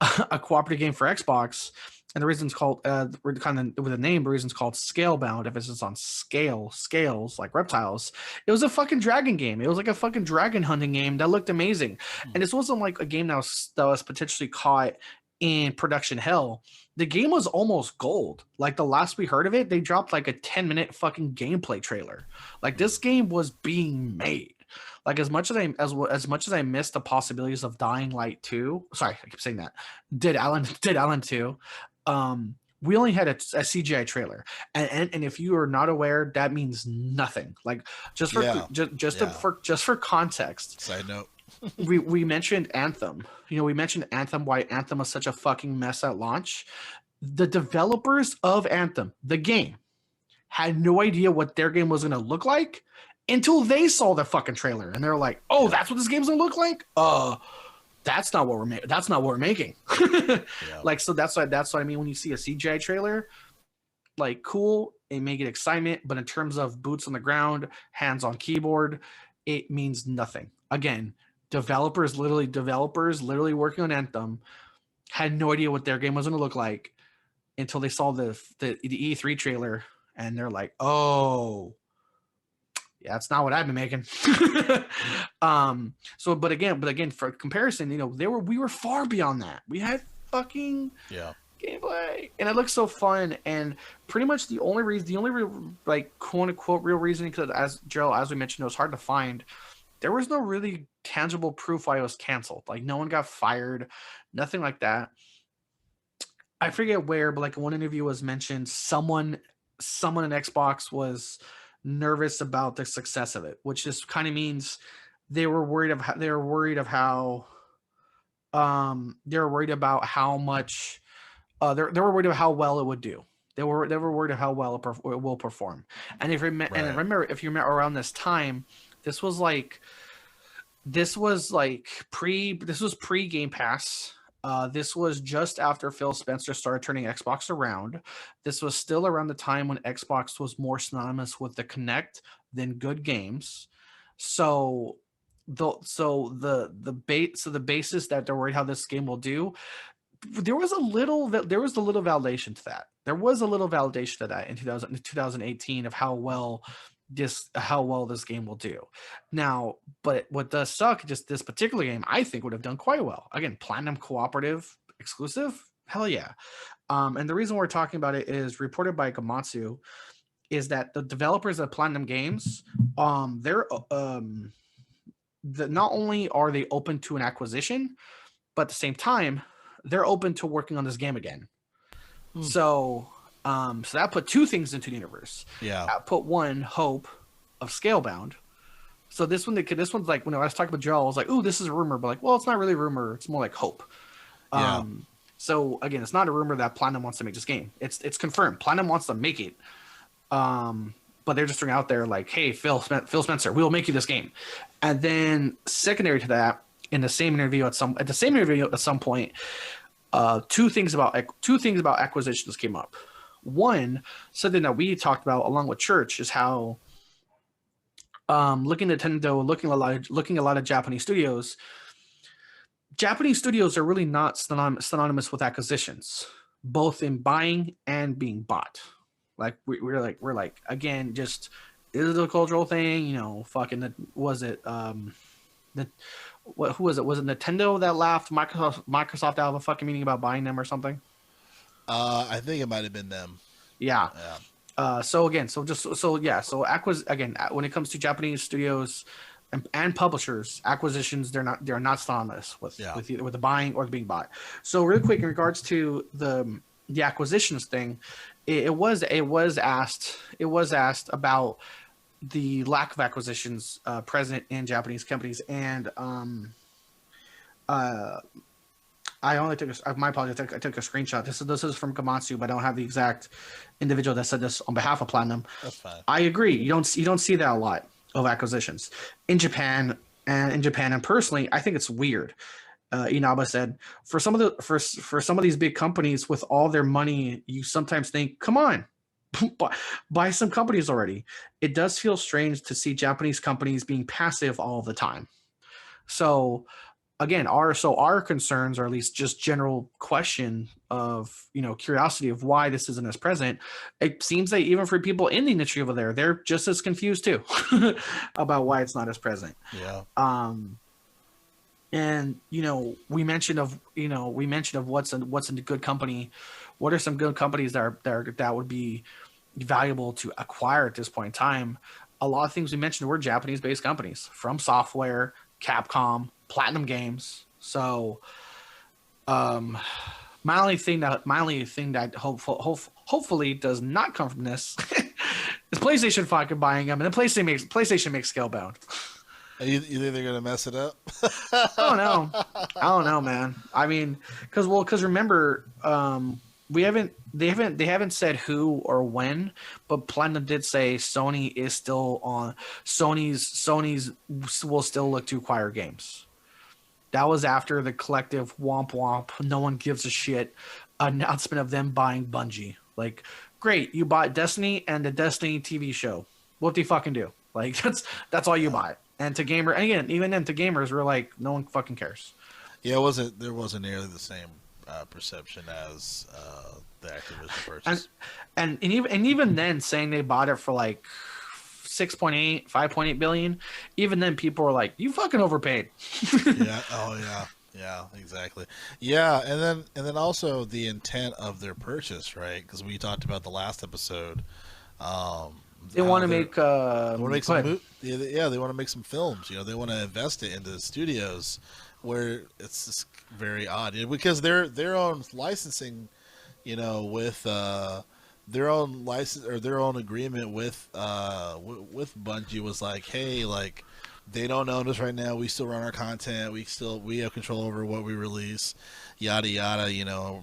game for Xbox, and the reason it's called kind of with a name, the reason it's called Scalebound, emphasis on scales like reptiles. It was a fucking dragon game. It was like a fucking dragon hunting game that looked amazing, and this wasn't like a game that was potentially caught in production hell. The game was almost gold. Like the last we heard of it, they dropped like a 10-minute fucking gameplay trailer. Like this game was being made. Like as much as I missed the possibilities of Dying Light 2, sorry, I keep saying that. Dead Island 2. We only had a CGI trailer, and if you are not aware, that means nothing. Like just for context. Side note. we mentioned Anthem. We mentioned Anthem, why Anthem was such a fucking mess at launch. The developers of Anthem, the game, had no idea what their game was going to look like until they saw the fucking trailer, and they're like, "Oh, that's what this game's going to look like." That's not what we're making. That's not what we're making. Like, so that's what I mean when you see a CGI trailer. Like, cool, it may get excitement, but in terms of boots on the ground, hands on keyboard, it means nothing. Again, developers literally working on Anthem had no idea what their game was going to look like until they saw the E3 trailer, and they're like, "Oh, yeah, that's not what I've been making." But again, for comparison, we were far beyond that. We had fucking gameplay, and it looks so fun. And pretty much the only like quote unquote real reason, because as Jerrell, as we mentioned, it was hard to find. There was no really tangible proof why it was canceled. Like no one got fired, nothing like that. I forget where, but like one interview was mentioned, someone in Xbox was nervous about the success of it, which just kind of means they were worried about how well it would do. They were worried of how well it will perform. And if you remember around this time, this was pre Game Pass. This was just after Phil Spencer started turning Xbox around. This was still around the time when Xbox was more synonymous with the Kinect than good games. So the basis that they're worried how this game will do, there was a little validation to that. There was a little validation to that in 2018 of how well this game will do. Now, but what does suck, just this particular game, I think would have done quite well. Again, Platinum cooperative exclusive, hell yeah. And the reason we're talking about it is reported by Gamatsu, is that the developers of Platinum Games, they're not only are they open to an acquisition, but at the same time, they're open to working on this game again. So that put two things into the universe. Yeah. That put one, hope of Scalebound. So this one's like, when I was talking about Jerrell, I was like, "Ooh, this is a rumor," but like, well, it's not really a rumor. It's more like hope. Yeah. So again, it's not a rumor that Platinum wants to make this game. It's confirmed. Platinum wants to make it. But they're just throwing out there like, "Hey, Phil Spencer, we'll make you this game." And then secondary to that, in the same interview at some point, two things about acquisitions came up. One, something that we talked about along with Church, is how looking at Nintendo, looking at a lot of Japanese studios are really not synonymous with acquisitions. both in buying and being bought. Like we're like again, just is it a cultural thing? You know, fucking was it the who was it? Was it Nintendo that laughed Microsoft out of a fucking meeting about buying them or something? I think it might have been them. Yeah. Yeah. So again, when it comes to Japanese studios and publishers, acquisitions, they're not synonymous with the buying or the being bought. So real quick, in regards to the acquisitions thing, it was asked about the lack of acquisitions present in Japanese companies, and I only took my apologies. I took a screenshot. This is from Komatsu, but I don't have the exact individual that said this on behalf of Platinum. That's fine. I agree. You don't see that a lot of acquisitions in Japan, and personally, I think it's weird. Inaba said, for some of these big companies with all their money, you sometimes think, come on, buy some companies already. It does feel strange to see Japanese companies being passive all the time. So again, our concerns, or at least just general question of, curiosity of why this isn't as present. It seems that even for people in the industry over there, they're just as confused too about why it's not as present. Yeah. And we mentioned of what's in a good company. What are some good companies that would be valuable to acquire at this point in time? A lot of things we mentioned were Japanese-based companies, From Software, Capcom, Platinum Games. So, my only thing that hopefully does not come from this is PlayStation fucking buying them, and then PlayStation makes Scalebound. You think they're gonna mess it up? I don't know, man. I mean, because remember, they haven't said who or when, but Platinum did say Sony is still on. Sony's will still look to acquire games. That was after the collective womp womp, no one gives a shit announcement of them buying Bungie. Like, great, you bought Destiny and the Destiny TV show. What do you fucking do? Like, that's all you buy. And to gamers, we're like, no one fucking cares. Yeah, there wasn't nearly the same perception as the Activision purchase. And even then, saying they bought it for like 6.8, 5.8 billion, even then people were like, you fucking overpaid. Yeah. Oh yeah. Yeah, exactly. Yeah, and then also the intent of their purchase, right? Because we talked about the last episode. They want to make they want to make some films. They want to invest it into studios, where it's just very odd because their own licensing, with their own license or their own agreement with Bungie was like, hey, like, they don't own us right now. We still run our content. We have control over what we release. Yada yada.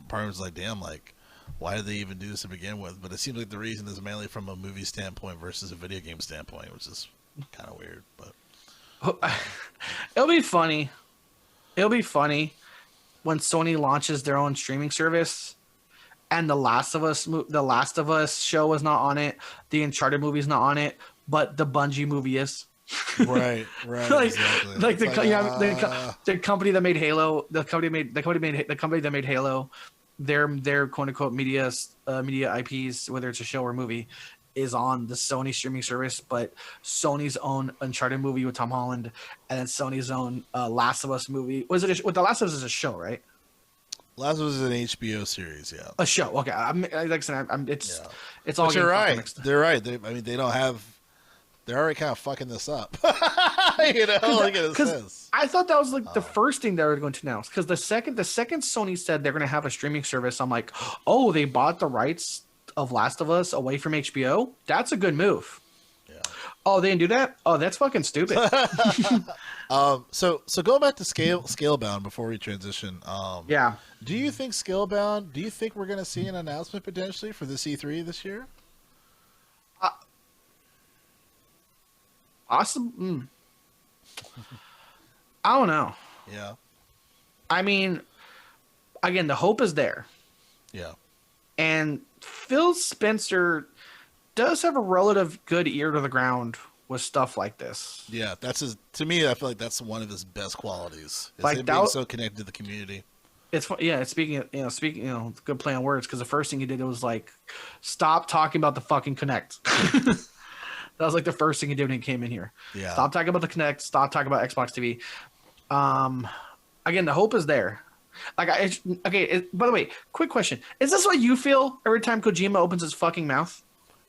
Part of it's like, damn, like, why did they even do this to begin with? But it seems like the reason is mainly from a movie standpoint versus a video game standpoint, which is kind of weird. But it'll be funny. It'll be funny when Sony launches their own streaming service, and the Last of Us show is not on it, the Uncharted movie is not on it, but the Bungie movie is. Right. Exactly. Like the company that made Halo, the company that made Halo, their quote unquote media IPs, whether it's a show or movie, is on the Sony streaming service, but Sony's own Uncharted movie with Tom Holland, and then Sony's own Last of Us movie. The Last of Us is a show, right? Last of Us is an HBO series, yeah. A show, okay. It's all. But you're right. They're right. They don't have. They're already kind of fucking this up. Because I thought that was like the first thing they were going to announce. Because the second Sony said they're going to have a streaming service, I'm like, oh, they bought the rights of Last of Us away from HBO? That's a good move. Yeah. Oh, they didn't do that? Oh, that's fucking stupid. So going back to Scalebound before we transition. Yeah. Do you think Scalebound? Do you think we're going to see an announcement potentially for the E3 this year? Awesome. I don't know. Yeah. I mean, again, the hope is there. Yeah. And Phil Spencer does have a relative good ear to the ground with stuff like this. Yeah, to me, I feel like that's one of his best qualities. Is like him being so connected to the community. It's speaking good play on words, because the first thing he did was like, stop talking about the fucking Kinect. That was like the first thing he did when he came in here. Yeah. Stop talking about the Kinect. Stop talking about Xbox TV. Again, the hope is there. Like, by the way, quick question: is this what you feel every time Kojima opens his fucking mouth?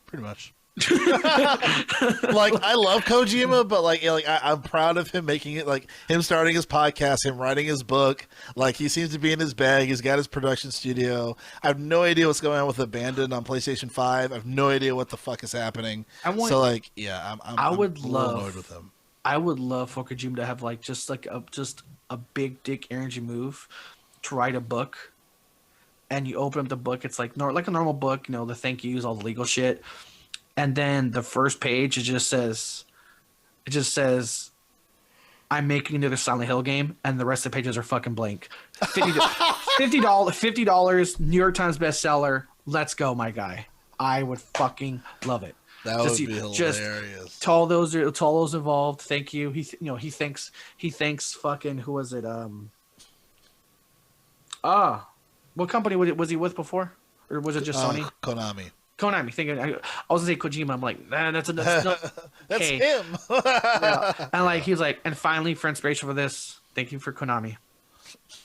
Pretty much. Like, I love Kojima, but I'm proud of him making it, like him starting his podcast, him writing his book. Like, he seems to be in his bag. He's got his production studio. I have no idea what's going on with Abandoned on PlayStation 5. I have no idea what the fuck is happening. I'm annoyed with him. I would love for Kojima to have just a big dick energy move to write a book, and you open up the book, it's like a normal book, the thank yous, all the legal shit. And then the first page, it just says, I'm making another Silent Hill game, and the rest of the pages are fucking blank. $50, New York Times bestseller. Let's go, my guy. I would fucking love it. That would be hilarious. Just to all those involved, thank you. He thanks fucking, who was it? What company was he with before, or was it just Sony? Konami. Thinking, I was gonna say Kojima. I'm like, nah, that's that's hey. him. Yeah. And like, he's like, and finally, for inspiration for this, thank you for Konami.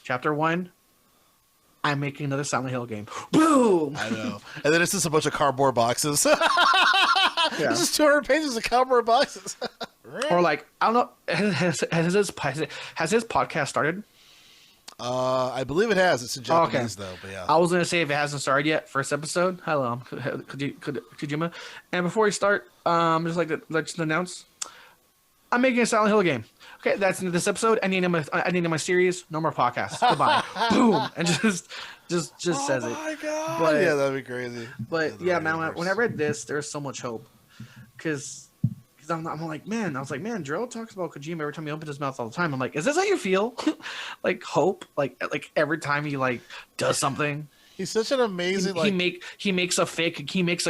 Chapter 1, I'm making another Silent Hill game. Boom. I know. And then it's just a bunch of cardboard boxes. It's just 200 pages of cardboard boxes. Or like, I don't know, has his podcast started? I believe it has. It's in Japanese though, but yeah. I was gonna say, if it hasn't started yet, first episode. Hello, Kojima. And before we start, just like to let you announce, I'm making a Silent Hill game. Okay, that's into this episode. I need my series. No more podcasts. Goodbye. Boom, and just says it. Oh my god! But, yeah, that'd be crazy. But yeah, man, when I read this, there's so much hope, because I'm like, man, Jerrell talks about Kojima every time he opens his mouth all the time. I'm like, is this how you feel? Like, hope, like every time he does something. He's such an amazing he makes a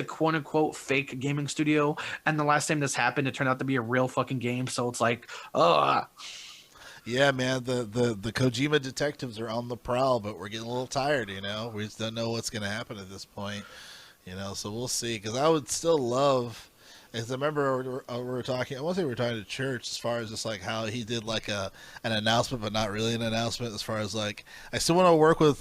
quote unquote fake gaming studio, and the last time this happened, it turned out to be a real fucking game. So it's like, yeah, man, the Kojima detectives are on the prowl, but we're getting a little tired. We just don't know what's going to happen at this point. So we'll see. Because I would still love. Because I remember we were talking, I want to say we were talking to church as far as just like how he did like an announcement, but not really an announcement, as far as like, I still want to work with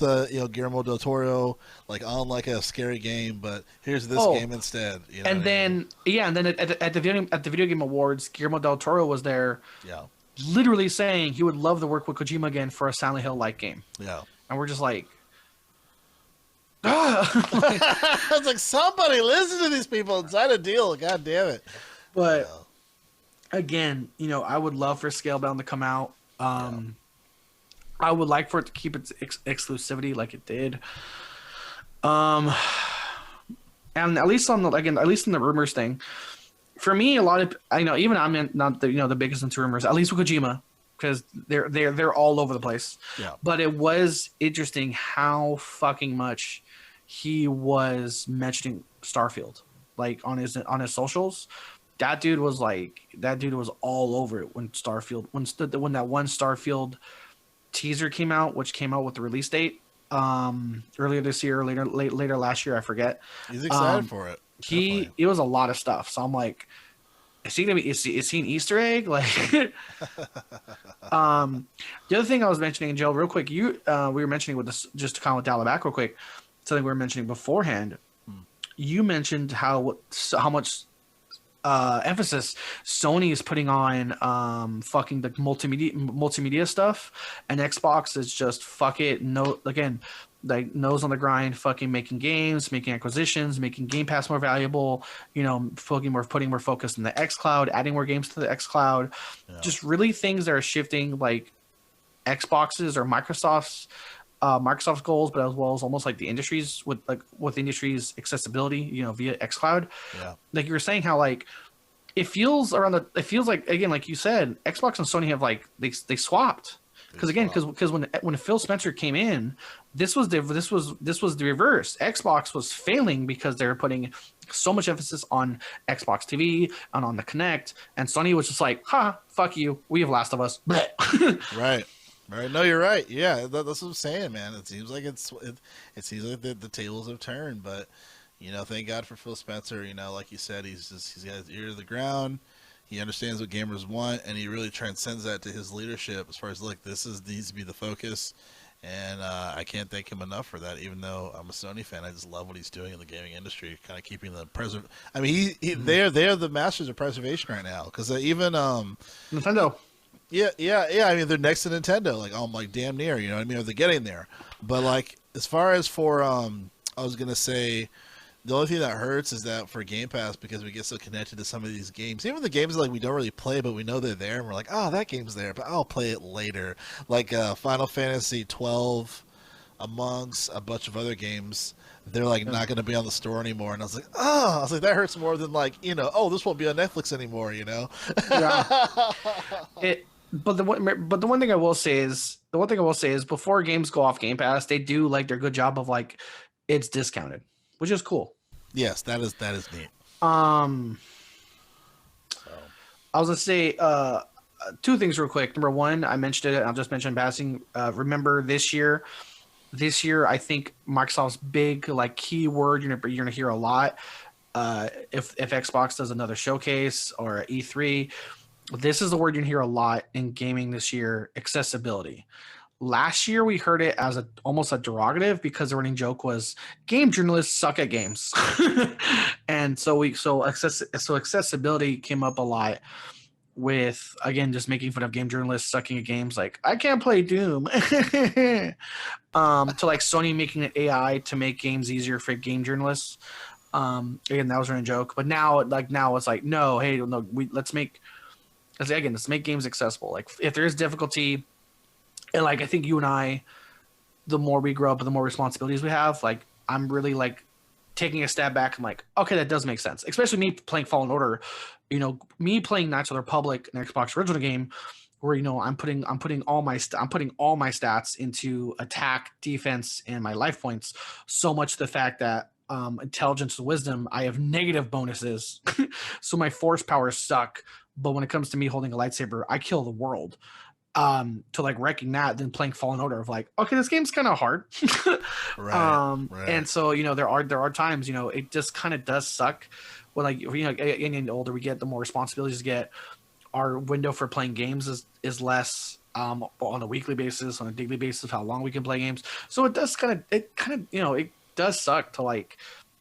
Guillermo del Toro, like on like a scary game, but here's this game instead. And then at the Video Game Awards, Guillermo del Toro was there, literally saying he would love to work with Kojima again for a Silent Hill like game. Yeah. And we're just like, I was like, somebody listen to these people inside a deal. God damn it. But again, I would love for Scalebound to come out. I would like for it to keep its exclusivity like it did. And at least in the rumors thing, for me, a lot of even I'm not the biggest into rumors, at least with Kojima, because they're all over the place. Yeah. But it was interesting how fucking much he was mentioning Starfield, like on his socials. That dude was all over it when that one Starfield teaser came out, which came out with the release date earlier this year, later last year, I forget. He's excited for it. It was a lot of stuff. So I'm like, is he an Easter egg? Like, the other thing I was mentioning, Joe, real quick, we were mentioning with this, just to kind of dial it back real quick, something we were mentioning beforehand. You mentioned how much emphasis Sony is putting on fucking the multimedia stuff, and Xbox is just fuck it. No, again, like nose on the grind, fucking making games, making acquisitions, making Game Pass more valuable. Putting more focus in the xCloud, adding more games to the xCloud. Yeah. Just really things that are shifting like Xbox's or Microsoft's goals, but as well as almost like the industries with the industry's accessibility, via xCloud. Yeah. Like you were saying, how like it feels like, again, like you said, Xbox and Sony have like they swapped. Because when Phil Spencer came in, this was the reverse. Xbox was failing because they were putting so much emphasis on Xbox TV and on the Kinect, and Sony was just like, fuck you, we have Last of Us. Right. Right. No, you're right. Yeah, that's what I'm saying, man. It seems like it seems like the tables have turned, but thank God for Phil Spencer. Like you said, he's got his ear to the ground. He understands what gamers want, and he really transcends that to his leadership as far as look, needs to be the focus. And I can't thank him enough for that. Even though I'm a Sony fan, I just love what he's doing in the gaming industry, kind of keeping the I mean, they are the masters of preservation right now. Because even Nintendo. Yeah. I mean, they're next to Nintendo, like damn near. You know what I mean? Or they're getting there. But like as far as for I was gonna say. The only thing that hurts is that for Game Pass, because we get so connected to some of these games, even the games like we don't really play, but we know they're there, and we're like, oh, that game's there, but I'll play it later. Like Final Fantasy 12, amongst a bunch of other games, they're like not going to be on the store anymore, and I was like, that hurts more than this won't be on Netflix anymore, Yeah. But the one thing I will say is before games go off Game Pass, they do like their good job of like it's discounted, which is cool. Yes, that is neat. I was gonna say two things real quick. Number one, I mentioned it. I'll just mention passing. Remember this year, I think Microsoft's big like keyword you're gonna hear a lot. If Xbox does another showcase or E3, this is the word you're gonna hear a lot in gaming this year: accessibility. Last year, we heard it as almost a derogative because the running joke was game journalists suck at games, and so accessibility came up a lot with again just making fun of game journalists sucking at games. Like I can't play Doom, to like Sony making an AI to make games easier for game journalists. Again, that was a running joke, but now it's like no, hey, no, let's make games accessible. Like if there is difficulty. And like I think you and I, the more we grow up and the more responsibilities we have, like I'm really like taking a step back. I'm like, okay, that does make sense. Especially me playing Fallen Order, me playing Knights of the Republic, an Xbox original game, where I'm putting all my stats into attack, defense, and my life points. So much the fact that intelligence and wisdom, I have negative bonuses, so my force powers suck. But when it comes to me holding a lightsaber, I kill the world. To like wrecking that, then playing Fallen Order of like, okay, this game's kind of hard. Right. And so there are times it just kind of does suck when like getting the older we get, the more responsibilities we get. Our window for playing games is less on a weekly basis, on a daily basis, how long we can play games. So it does it does suck to like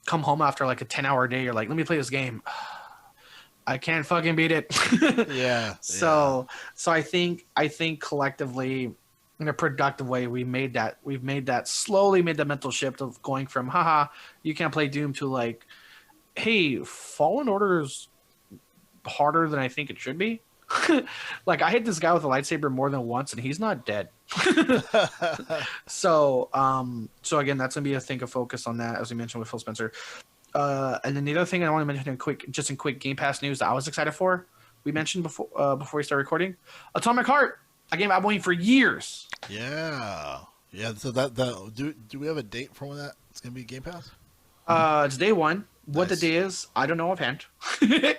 come home after like a 10-hour day. You're like, let me play this game. I can't fucking beat it. Yeah. So I think collectively in a productive way we've made that slowly made the mental shift of going from haha you can't play Doom to like, hey, Fallen Order is harder than I think it should be. Like I hit this guy with a lightsaber more than once and he's not dead. So again, that's gonna be a focus on that, as we mentioned with Phil Spencer. And then the other thing I want to mention in quick Game Pass news that I was excited for, we mentioned before we started recording, Atomic Heart, a game I've been waiting for years. Yeah. So do we have a date for when that it's gonna be Game Pass? It's day one. What the day is, I don't know offhand. Nice.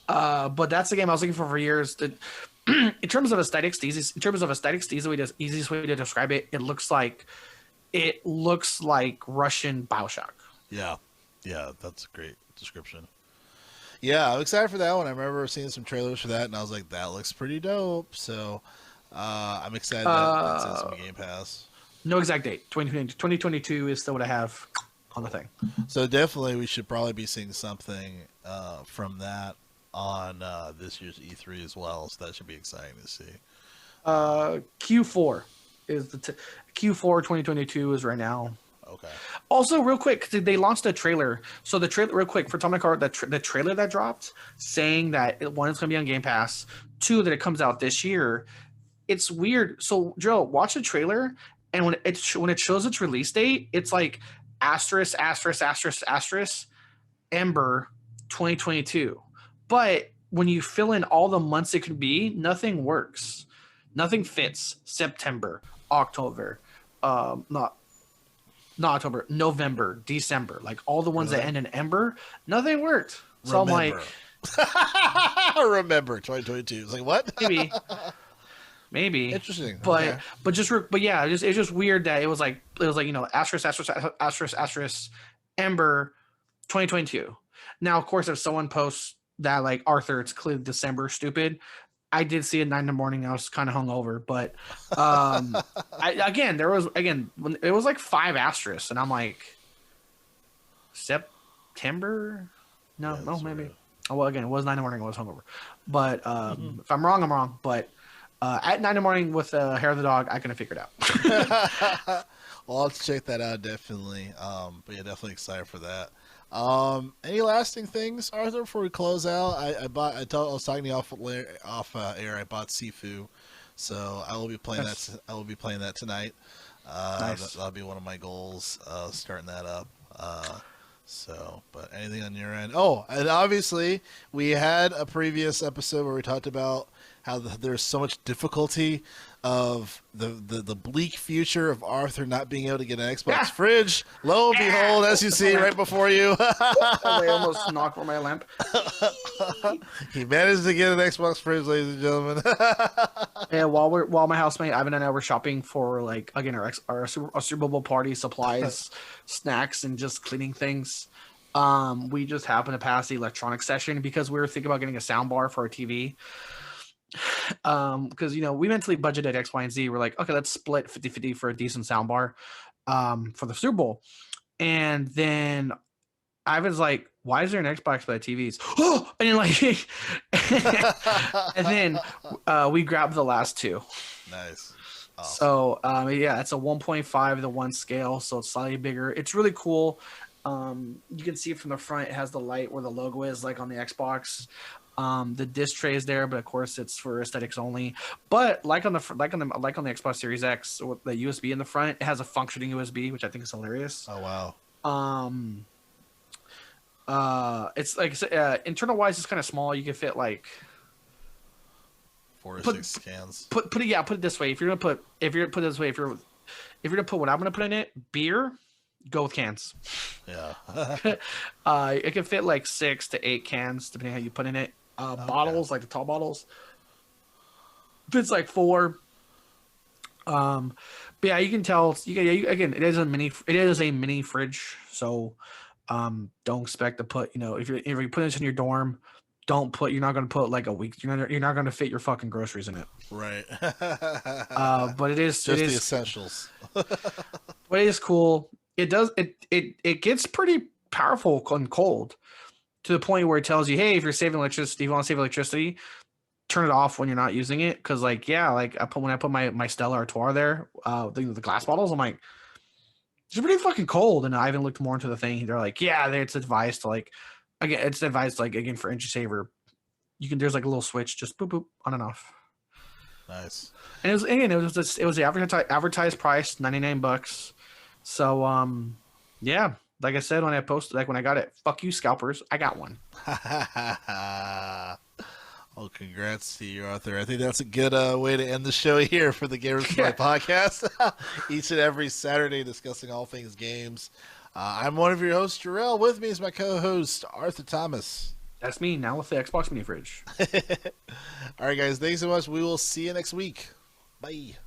But that's the game I was looking for years. In terms of aesthetics, the easiest way to describe it, it looks like Russian BioShock. Yeah, that's a great description. Yeah, I'm excited for that one. I remember seeing some trailers for that, and I was like, that looks pretty dope. So I'm excited that it's on Game Pass. No exact date. 2022 is still what I have on the thing. So definitely we should probably be seeing something from that on this year's E3 as well. So that should be exciting to see. Q4 is Q4 2022 is right now. Okay. Also, real quick, they launched a trailer. So the trailer, real quick, for Atomic Heart, the trailer that dropped, saying that one, it's going to be on Game Pass. Two, that it comes out this year. It's weird. So, Joe, watch the trailer, and when it shows its release date, it's like asterisk Ember 2022. But when you fill in all the months it could be, nothing works. Nothing fits. September, October, not October, November, December, like all the ones that end in Ember, nothing worked. So remember. I'm like, remember 2022. It's like, what? Maybe. maybe. Interesting. But okay. but yeah, it's just weird that it was like asterisk Ember 2022. Now, of course, if someone posts that like Arthur, it's clearly December, stupid. I did see it 9 in the morning. I was kind of hungover, but when it was like 5 asterisks, and I'm like, September? No, maybe. Right. Oh, well, again, it was 9 in the morning. I was hungover, but if I'm wrong, I'm wrong. But at 9 in the morning with hair of the dog, I couldn't figure it out. Well, let's check that out definitely. But yeah, definitely excited for that. Any lasting things, Arthur, before we close out? I was talking to you off air. I bought Sifu, so I will be playing that. I will be playing that tonight. Nice. That'll be one of my goals. Starting that up. But anything on your end? Oh, and obviously we had a previous episode where we talked about how there's so much difficulty of the bleak future of Arthur not being able to get an Xbox fridge. Lo and behold, as you see right before you. I almost knocked over my lamp. He managed to get an Xbox fridge, ladies and gentlemen. And while my housemate Ivan and I were shopping for like again our Super Bowl party supplies, snacks, and just cleaning things, we just happened to pass the electronics section because we were thinking about getting a sound bar for our TV. Because we mentally budgeted X, Y, and Z. We're like, okay, let's split 50-50 for a decent soundbar for the Super Bowl. And then Ivan's like, why is there an Xbox by TVs? And then like and then we grabbed the last 2. Nice. Awesome. So yeah, it's a 1.5:1 scale, so it's slightly bigger. It's really cool. You can see it from the front. It has the light where the logo is, like on the Xbox. The disc tray is there, but of course it's for aesthetics only. But like on the Xbox Series X with the USB in the front, it has a functioning USB, which I think is hilarious. Oh wow. It's like internal wise, it's kind of small. You can fit like 4 or 6 scans. Put it this way. If you're gonna put what I'm gonna put in it, beer. Go with cans. Yeah. It can fit like 6 to 8 cans depending on how you put in it. Bottles, like the tall bottles, fits like 4. But yeah, you can tell. Again, it is a mini fridge. So, don't expect to put. If you put this in your dorm, you're not going to put like a week. You're not going to fit your fucking groceries in it. Right. But it is just the essentials. But it is cool. It does. It gets pretty powerful and cold to the point where it tells you, hey, if you're saving electricity, if you want to save electricity, turn it off when you're not using it. Because when I put my Stella Artois there, the glass bottles, I'm like, it's pretty fucking cold. And I even looked more into the thing. They're like, yeah, it's advised to again for energy saver. There's like a little switch, just boop boop on and off. Nice. And it was the advertised price, $99. So yeah. Like I said when I posted, like when I got it, fuck you, scalpers. I got one. Well, congrats to you, Arthur. I think that's a good way to end the show here for the Gamers Play podcast. Each and every Saturday discussing all things games. I'm one of your hosts, Jerrell. With me is my co-host, Arthur Thomas. That's me, now with the Xbox mini fridge. All right, guys. Thanks so much. We will see you next week. Bye.